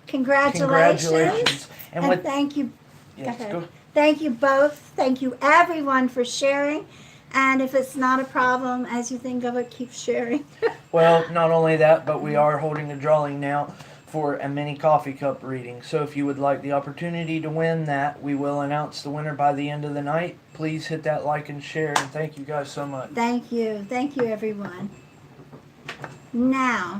Congratulations. And And thank you. yes, Go ahead. go. Thank you both. Thank you everyone for sharing. And if it's not a problem, as you think of it, keep sharing. Well, not only that, but we are holding a drawing now for a mini coffee cup reading. So if you would like the opportunity to win that, we will announce the winner by the end of the night. Please hit that like and share, and thank you guys so much. Thank you. Thank you, everyone. Now,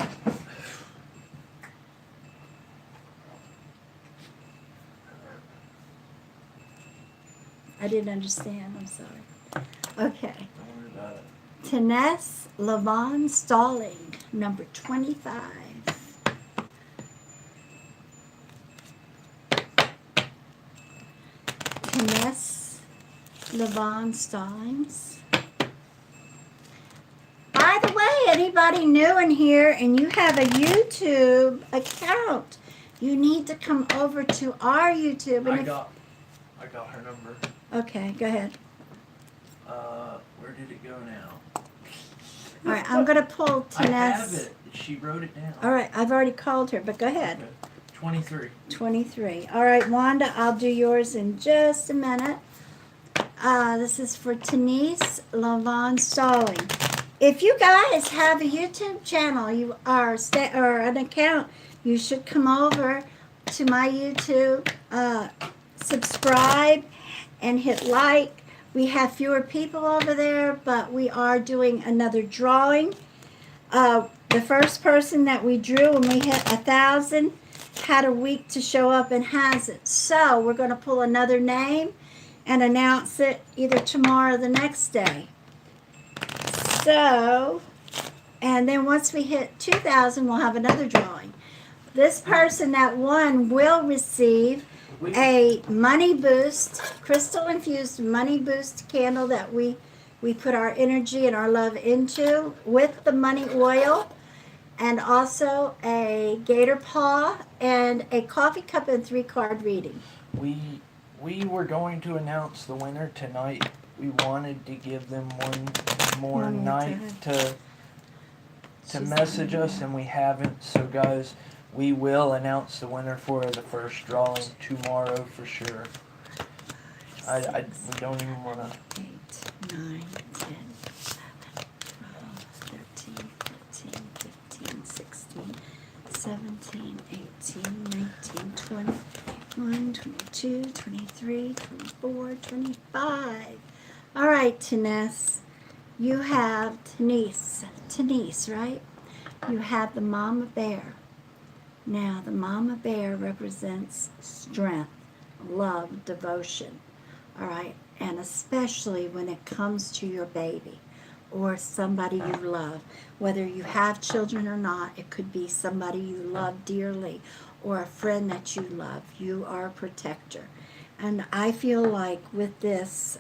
I didn't understand. I'm sorry. Okay. Don't worry about it. Tennessee Lavon Stalling, number 25. Tennessee Lavon Stallings. By the way, anybody new in here and you have a YouTube account, you need to come over to our YouTube. And I got her number. Okay, go ahead. Where did it go now? All right, I'm going to pull I have Tennessee. it. She wrote it down. All right, I've already called her, but go ahead. Okay. 23. 23. All right, Wanda, I'll do yours in just a minute. This is for Tennessee Lavon Stalling. If you guys have a YouTube channel, you are or an account, you should come over to my YouTube, subscribe, and hit like. We have fewer people over there, but we are doing another drawing. The first person that we drew when we hit 1,000 had a week to show up and has it. So we're going to pull another name and announce it either tomorrow or the next day. So, and then once we hit 2,000, we'll have another drawing. This person that won will receive a money boost, crystal infused money boost candle that we put our energy and our love into with the money oil, and also a gator paw and a coffee cup and 3-card reading. We We were going to announce the winner tonight. We wanted to give them one more night to message us, and we haven't. So guys, we will announce the winner for the first drawing tomorrow for sure. We don't even want to. 8, 9, 10, 11, 12, 13, 14, 15, 16, 17, 18, 19, 20, 21, 22, 23, 24, 25. All right, Taness. You have Denise, right? You have the mama bear. Now, the mama bear represents strength, love, devotion. All right, and especially when it comes to your baby or somebody you love, whether you have children or not, it could be somebody you love dearly or a friend that you love. You are a protector. And I feel like with this,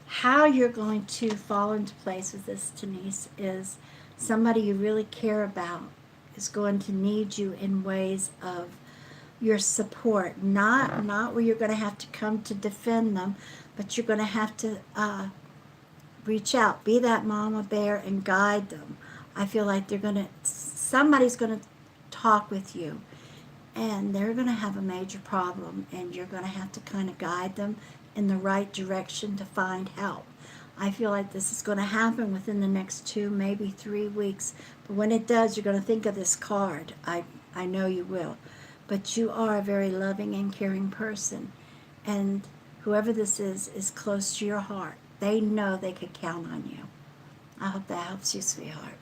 how you're going to fall into place with this, Denise, is somebody you really care about is going to need you in ways of your support, not where you're going to have to come to defend them, but you're going to have to reach out, be that mama bear, and guide them. I feel like somebody's going to talk with you, and they're going to have a major problem, and you're going to have to kind of guide them in the right direction to find help. I feel like this is going to happen within the next 2, maybe 3 weeks. But when it does, you're going to think of this card. I know you will. But you are a very loving and caring person. And whoever this is close to your heart. They know they could count on you. I hope that helps you, sweetheart.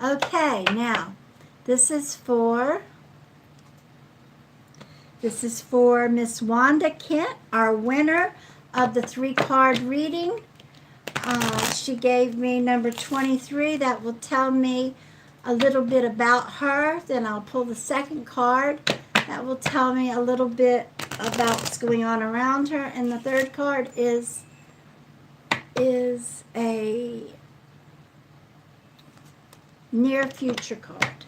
Okay, now, this is for Miss Wanda Kent, our winner of the 3-card reading. She gave me number 23. That will tell me a little bit about her. Then I'll pull the second card. That will tell me a little bit about what's going on around her. And the third card is a near future card.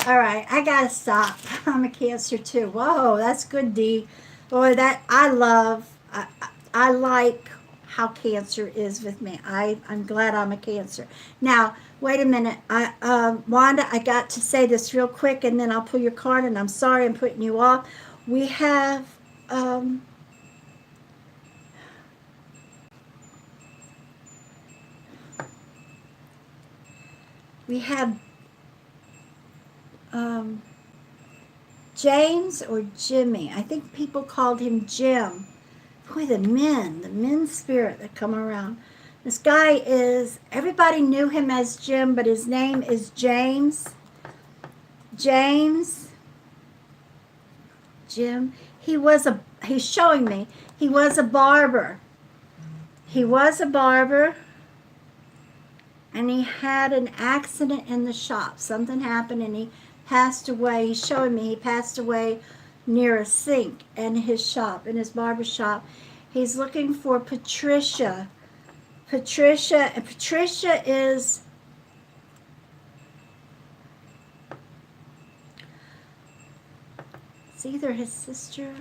All right, I gotta stop. I'm a Cancer too. Whoa, that's good, Dee. Boy, that I like how Cancer is with me. I'm glad I'm a Cancer. Now, wait a minute. Wanda, I got to say this real quick, and then I'll pull your card. And I'm sorry I'm putting you off. We have James or Jimmy. I think people called him Jim. Boy, the men spirit that come around. This guy everybody knew him as Jim, but his name is James. James. Jim. He's showing me, he was a barber. He was a barber. And he had an accident in the shop. Something happened and he passed away. He's showing me he passed away near a sink in his shop, in his barber shop. He's looking for Patricia. Patricia is it's either his sister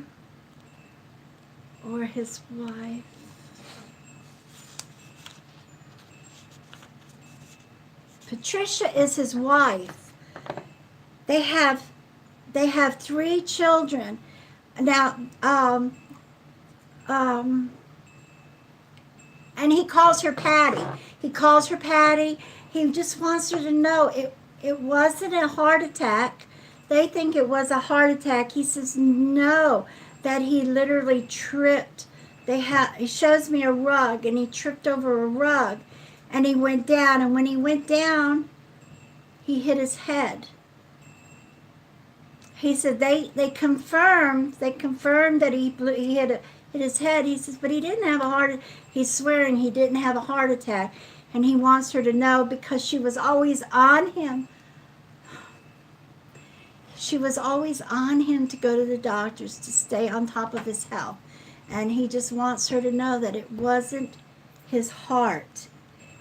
or his wife. Patricia is his wife. They have 3 children. Now, and he calls her Patty. He calls her Patty. He just wants her to know it wasn't a heart attack. They think it was a heart attack. He says no, that he literally tripped. He shows me a rug, and he tripped over a rug, and he went down. And when he went down, he hit his head. He said they confirmed that he hit his head. He says, but he didn't have a heart attack. He's swearing he didn't have a heart attack. And he wants her to know because she was always on him. She was always on him to go to the doctors, to stay on top of his health. And he just wants her to know that it wasn't his heart.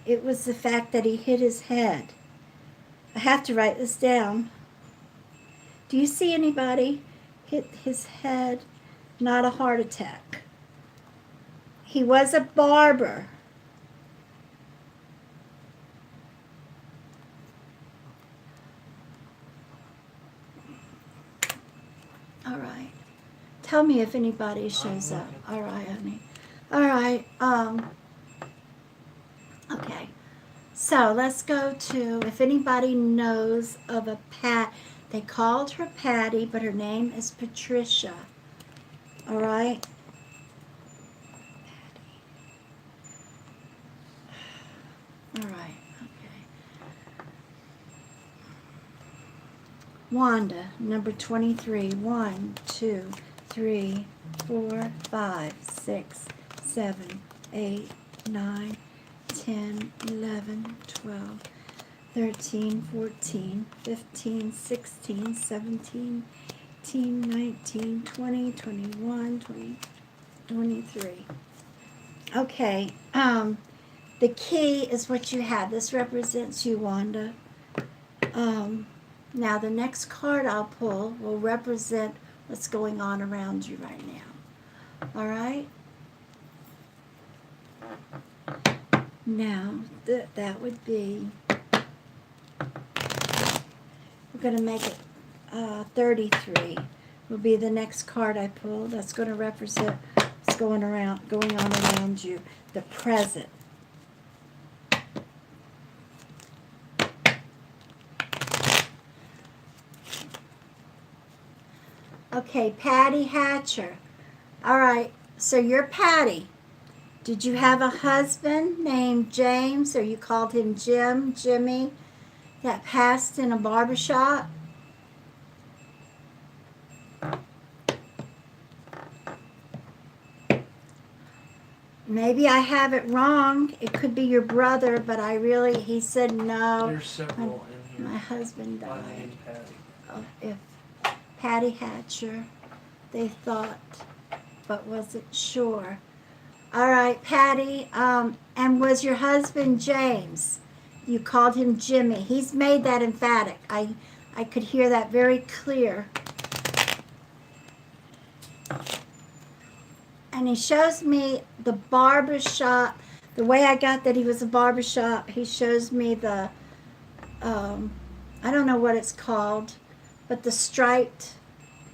It was the fact that he hit his head. I have to write this down. Do you see anybody hit his head? Not a heart attack. He was a barber. All right. Tell me if anybody shows up. All right, honey. All right. Okay. So let's go to, if anybody knows of a they called her Patty, but her name is Patricia. All right. All right. Okay. Wanda, number 23. 1, 2, 3, 4, 5, 6, 7, 8, 9, 10, 11, 12, 13, 14, 15, 16, 17, 18, 19, 20, 21, 20, 23. Okay, the key is what you have. This represents you, Wanda. Now the next card I'll pull will represent what's going on around you right now. All right? Now, that would be, we're going to make it 33 will be the next card I pull. That's going to represent what's going on around you, the present. Okay, Patty Hatcher. All right, so you're Patty. Did you have a husband named James, or you called him Jimmy, that passed in a barbershop? Maybe I have it wrong. It could be your brother, but he said no. There's several in here. My husband My died. name's Patty. Oh, if Patty Hatcher, they thought, but wasn't sure. All right, Patty, and was your husband James? You called him Jimmy. He's made that emphatic. I could hear that very clear. And he shows me the barber shop. The way I got that he was a barber shop, he shows me the, I don't know what it's called, but the striped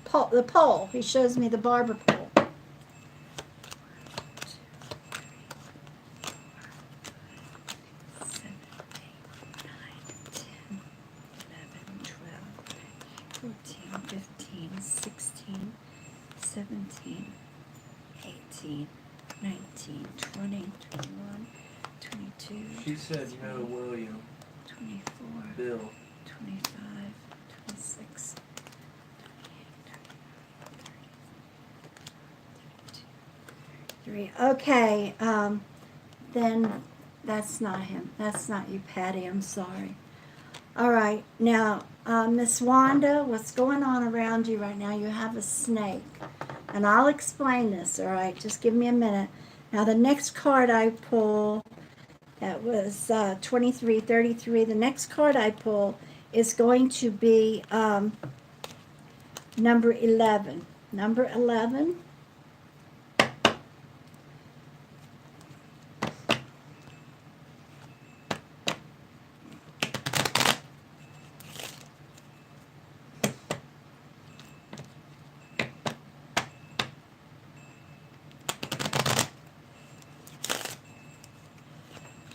pole, the pole. He shows me the barber pole. 14, 15, 16, 17, 18, 19, 20, 21, 22. She said no, William. 24. Bill. 25, 26, 28, 32, okay, then that's not him. That's not you, Patty. I'm sorry. All right, now, Miss Wanda, what's going on around you right now? You have a snake. And I'll explain this, all right? Just give me a minute. Now, the next card I pull, that was 23, 33. The next card I pull is going to be number 11. Number 11.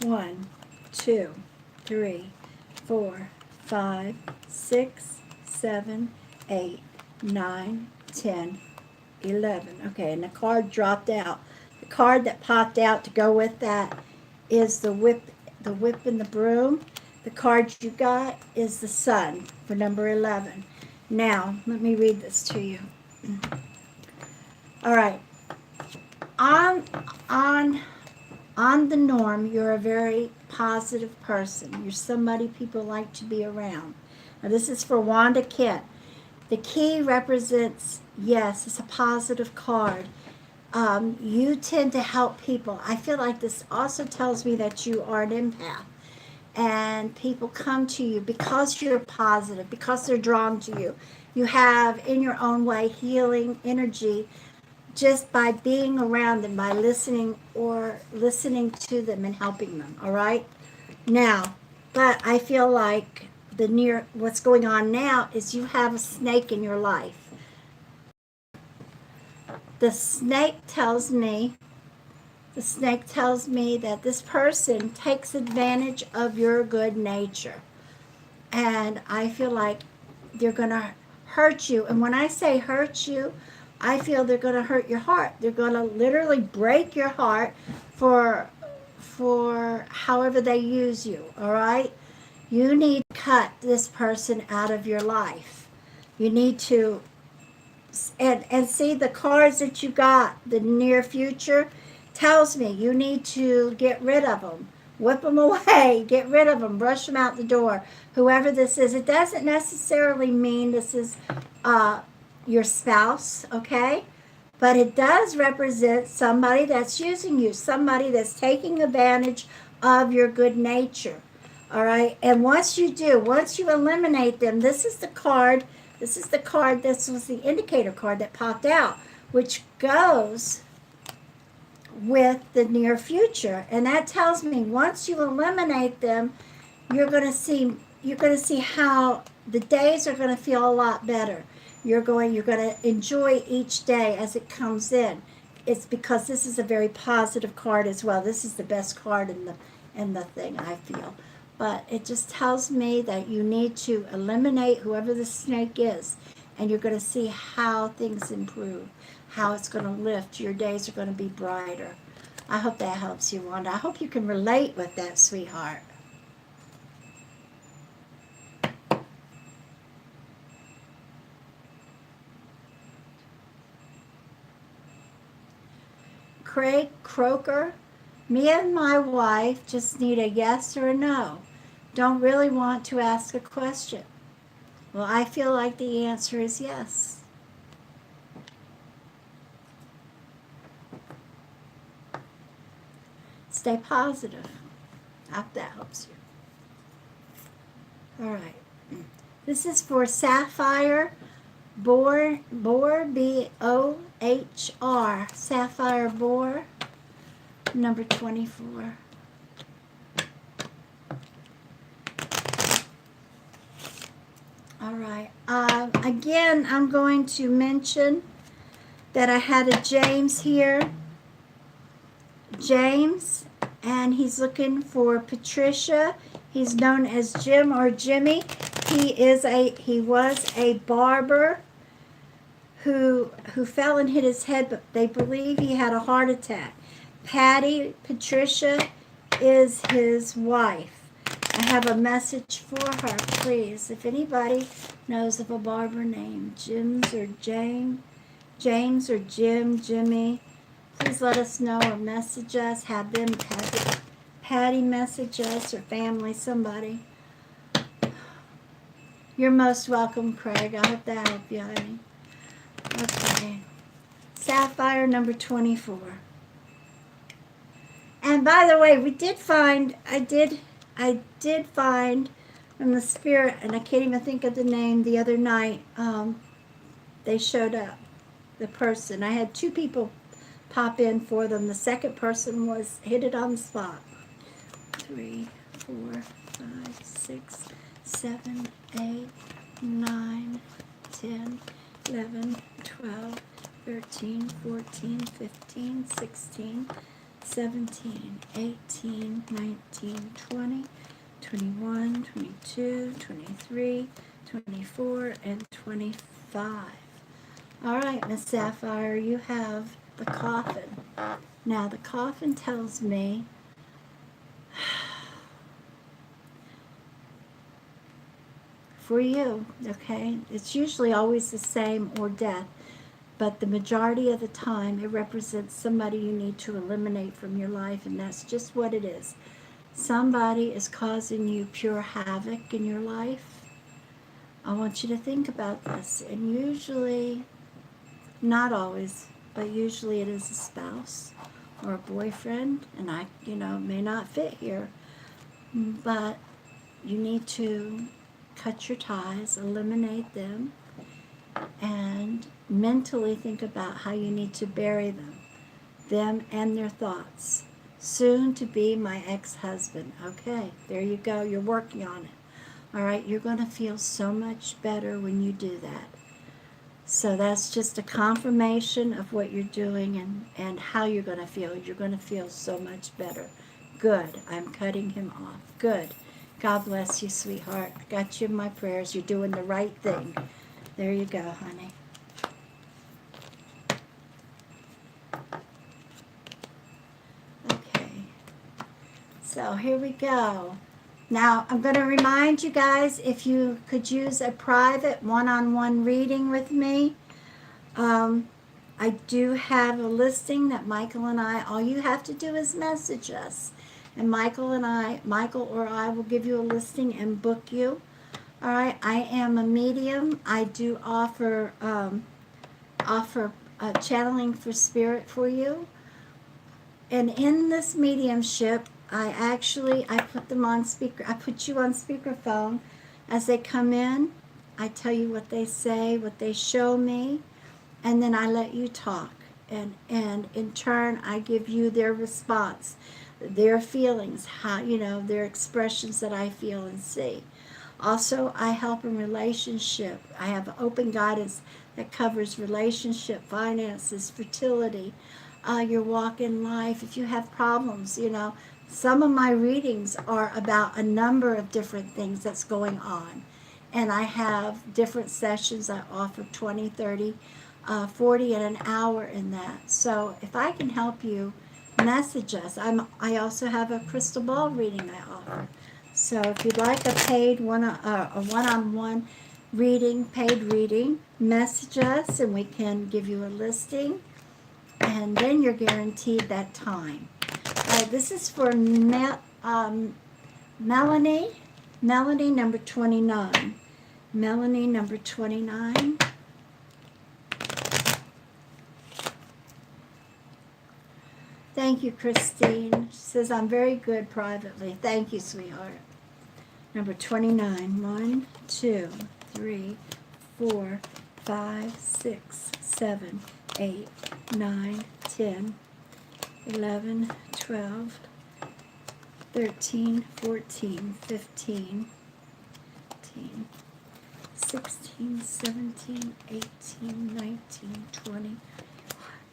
One, 2, 3, 4, 5, 6, 7, 8, 9, 10, 11. Okay, and the card dropped out. The card that popped out to go with that is the whip and the broom. The card you got is the sun for number 11. Now, let me read this to you. All right. On the norm, you're a very positive person. You're somebody people like to be around. Now, this is for Wanda Kent. The key represents, yes, it's a positive card. You tend to help people. I feel like this also tells me that you are an empath. and people come to you because you're positive, because they're drawn to you. You have, in your own way, healing energy just by being around them, by listening to them and helping them, all right? Now, but I feel like what's going on now is you have a snake in your life. The snake tells me The snake tells me that this person takes advantage of your good nature. And I feel like they're going to hurt you. And when I say hurt you, I feel they're going to hurt your heart. They're going to literally break your heart for however they use you, all right? You need to cut this person out of your life. You need to and see the cards that you got, the near future tells me you need to get rid of them, whip them away, get rid of them, brush them out the door, whoever this is. It doesn't necessarily mean this is your spouse, okay? But it does represent somebody that's using you, somebody that's taking advantage of your good nature, all right? And once you eliminate them, this is the card, this was the indicator card that popped out, which goes with the near future. And that tells me once you eliminate them, you're going to see how the days are going to feel a lot better. You're going to enjoy each day as it comes in. It's because this is a very positive card as well. This is the best card in the thing, I feel. But it just tells me that you need to eliminate whoever the snake is, and you're going to see how things improve, how it's going to lift. Your days are going to be brighter. I hope that helps you, Wanda. I hope you can relate with that, sweetheart. Craig Croker, me and my wife just need a yes or a no. Don't really want to ask a question. Well, I feel like the answer is yes. Stay positive. I hope that helps you. All right. This is for Sapphire Bohr, B-O-H-R. Sapphire Bohr, number 24. All right. Again, I'm going to mention that I had a James here. James, and he's looking for Patricia. He's known as Jim or Jimmy. He was a barber who fell and hit his head, but they believe he had a heart attack. Patricia is his wife. I have a message for her, please. If anybody knows of a barber named James or Jim, Jimmy, please let us know or message us. Have Patty message us, or family, somebody. You're most welcome, Craig. I hope that helped you, honey. Okay. Sapphire number 24. And by the way, I did find from the spirit, and I can't even think of the name, the other night, they showed up, the person. I had 2 people pop in for them. The second person hit it on the spot. 3, 4, 5, 6, 7, 8, 9, 10, 11, 12, 13, 14, 15, 16, 17, 18, 19, 20, 21, 22, 23, 24, and 25. All right, Miss Sapphire, you have the coffin. Now, the coffin tells me for you, okay, it's usually always the same, or death, but the majority of the time it represents somebody you need to eliminate from your life, and that's just what it is. Somebody is causing you pure havoc in your life. I want you to think about this, and usually, not always, but usually it is a spouse or a boyfriend, and may not fit here, but you need to cut your ties, eliminate them, and mentally think about how you need to bury them and their thoughts. Soon to be my ex-husband. Okay, there you go. You're working on it. All right, you're going to feel so much better when you do that. So that's just a confirmation of what you're doing and how you're going to feel. You're going to feel so much better. Good. I'm cutting him off. Good. God bless you, sweetheart. Got you in my prayers. You're doing the right thing. There you go, honey. Okay. So here we go. Now, I'm going to remind you guys, if you could use a private one-on-one reading with me, I do have a listing that Michael and I, all you have to do is message us. And Michael or I will give you a listing and book you. All right, I am a medium. I do offer channeling for spirit for you. And in this mediumship, I put them on speaker. I put you on speakerphone as they come in. I tell you what they say, what they show me, and then I let you talk. And in turn, I give you their response, their feelings, how, their expressions that I feel and see. Also, I help in relationship. I have open guidance that covers relationship, finances, fertility, your walk in life. If you have problems, some of my readings are about a number of different things that's going on. And I have different sessions. I offer 20, 30, 40 and an hour in that. So if I can help you, message us. I also have a crystal ball reading I offer. So if you'd like a paid one-on-one reading, paid reading, message us and we can give you a listing. And then you're guaranteed that time. This is for Melanie. Melanie number 29. Melanie number 29. Thank you, Christine. She says, I'm very good privately. Thank you, sweetheart. Number 29. 1, 2, 3, 4, 5, 6, 7, 8, 9, 10, 11, 12, 13, 14, 15, 16, 17, 18, 19, 20,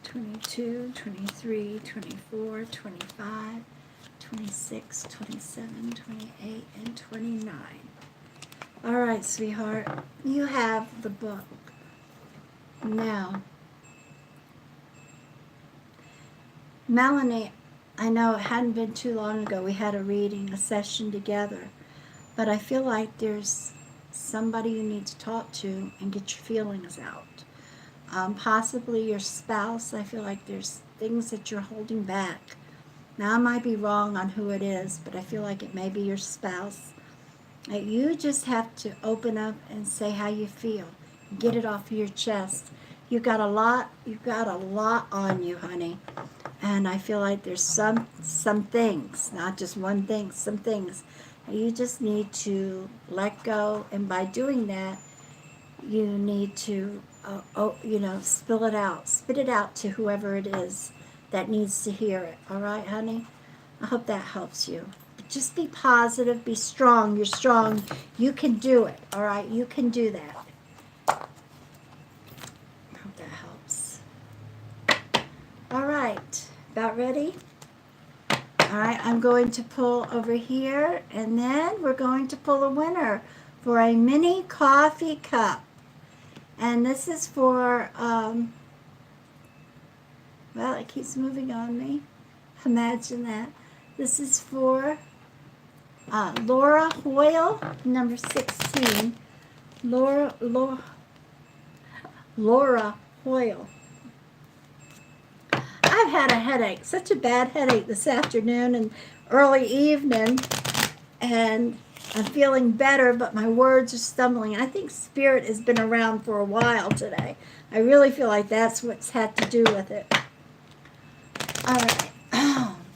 22, 23, 24, 25, 26, 27, 28, and 29. All right, sweetheart, you have the book. Now, Melanie, I know it hadn't been too long ago we had a session together, but I feel like there's somebody you need to talk to and get your feelings out. Possibly your spouse. I feel like there's things that you're holding back. Now, I might be wrong on who it is, but I feel like it may be your spouse. You just have to open up and say how you feel. Get it off of your chest. You've got a lot on you, honey. And I feel like there's some things, not just one thing, some things. You just need to let go, and by doing that, you need to, spill it out. Spit it out to whoever it is that needs to hear it. All right, honey? I hope that helps you. But just be positive, be strong. You're strong. You can do it. All right? You can do that. I hope that helps. All right. About ready? All right, I'm going to pull over here, and then we're going to pull a winner for a mini coffee cup. And this is for, well, it keeps moving on me. Imagine that. This is for Laura Hoyle, number 16. Laura Hoyle. I've had a headache, such a bad headache this afternoon and early evening, and I'm feeling better, but my words are stumbling. I think spirit has been around for a while today. I really feel like that's what's had to do with it. All right,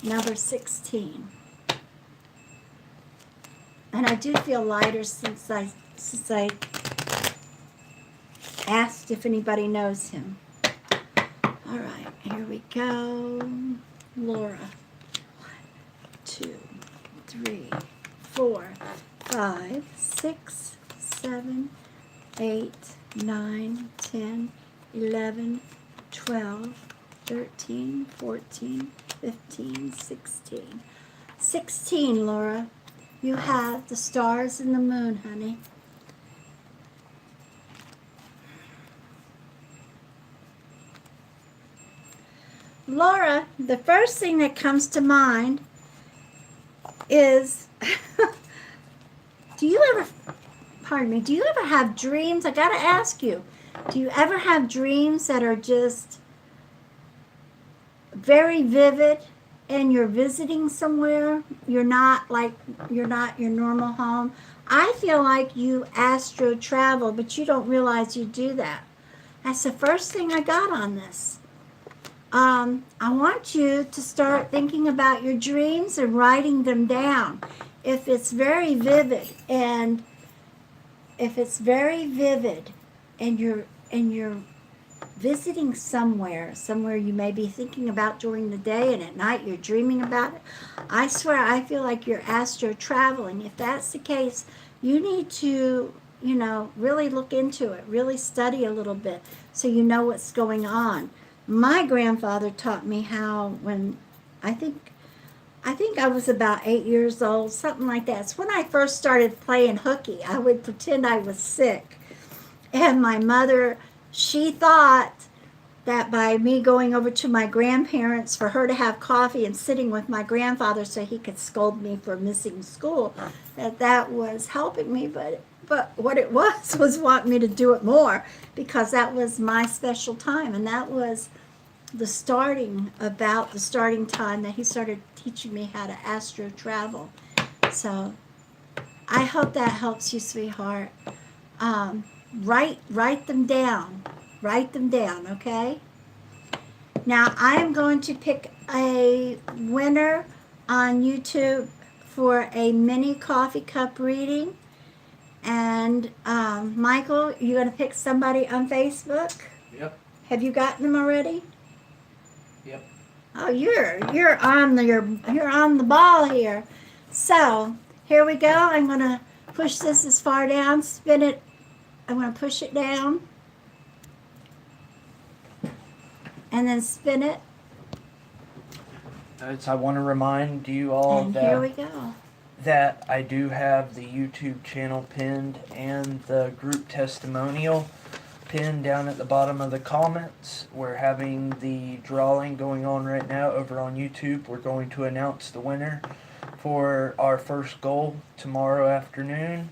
number 16. And I do feel lighter since I asked if anybody knows him. All right, here we go. Laura. 1, 2, 3, 4, 5, 6, 7, 8, 9, 10, 11, 12, 13, 14, 15, 16. 16, Laura. You have the stars and the moon, honey. Laura, the first thing that comes to mind is, do you ever have dreams? I gotta ask you, do you ever have dreams that are just very vivid and you're visiting somewhere? You're not your normal home. I feel like you astro travel, but you don't realize you do that. That's the first thing I got on this. I want you to start thinking about your dreams and writing them down. If it's very vivid and you're visiting somewhere you may be thinking about during the day and at night you're dreaming about it, I swear I feel like you're astro traveling. If that's the case, you need to, really look into it, really study a little bit so you know what's going on. My grandfather taught me how when I think I was about 8 years old, something like that. It's when I first started playing hooky. I would pretend I was sick. And my mother, she thought that by me going over to my grandparents for her to have coffee and sitting with my grandfather so he could scold me for missing school, that was helping me. But what it was wanting me to do it more because that was my special time. And that was the starting time that he started teaching me how to astro travel. So I hope that helps you, sweetheart. Write them down. Write them down, okay? Now I am going to pick a winner on YouTube for a mini coffee cup reading. And Michael, you're going to pick somebody on Facebook? Yep. Have you gotten them already? Yep. Oh, you're on the ball here. So here we go. I'm gonna push this as far down, spin it. I'm gonna push it down, and then spin it. I want to remind you all And here we go. that I do have the YouTube channel pinned and the group testimonial pinned down at the bottom of the comments. We're having the drawing going on right now over on YouTube. We're going to announce the winner for our first goal tomorrow afternoon,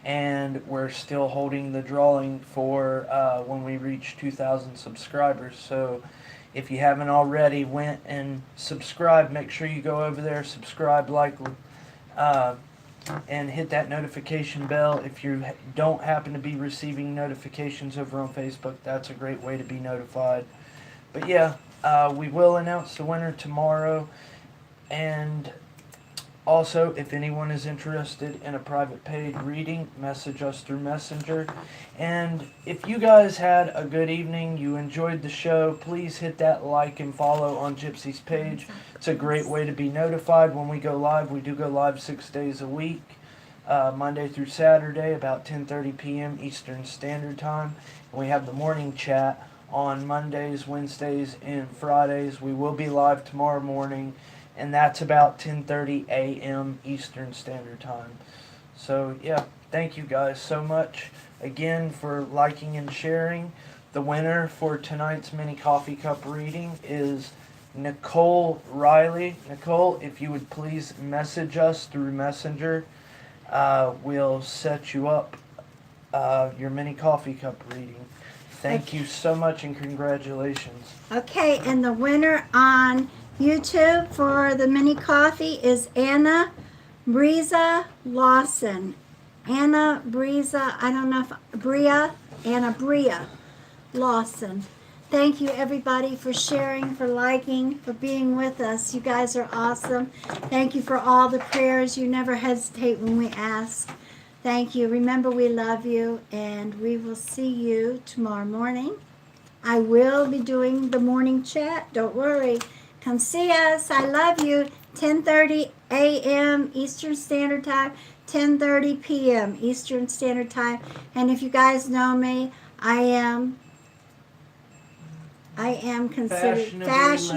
and we're still holding the drawing for when we reach 2,000 subscribers. So if you haven't already went and subscribed, make sure you go over there, subscribe, like, and hit that notification bell. If you don't happen to be receiving notifications over on Facebook, that's a great way to be notified. But yeah, we will announce the winner tomorrow. And also, if anyone is interested in a private paid reading, message us through Messenger. And if you guys had a good evening, you enjoyed the show, please hit that like and follow on Gypsy's page. It's a great way to be notified when we go live. We do go live 6 days a week, Monday through Saturday, about 10:30 p.m. Eastern Standard Time. And we have the morning chat on Mondays, Wednesdays, and Fridays. We will be live tomorrow morning, and that's about 10:30 a.m. Eastern Standard Time. So yeah, thank you guys so much again for liking and sharing. The winner for tonight's mini coffee cup reading is Nicole Riley. Nicole, if you would please message us through Messenger, we'll set you up your mini coffee cup reading. Thank you so much and congratulations. Okay, and the winner on YouTube for the mini coffee is Anna Breeza Lawson. Anna Breeza, I don't know if Anna Bria Lawson. Thank you, everybody, for sharing, for liking, for being with us. You guys are awesome. Thank you for all the prayers. You never hesitate when we ask. Thank you. Remember, we love you, and we will see you tomorrow morning. I will be doing the morning chat. Don't worry. Come see us. I love you. 10:30 a.m. Eastern Standard Time, 10:30 p.m. Eastern Standard Time. And if you guys know me, I am considered Fashionably fashionable.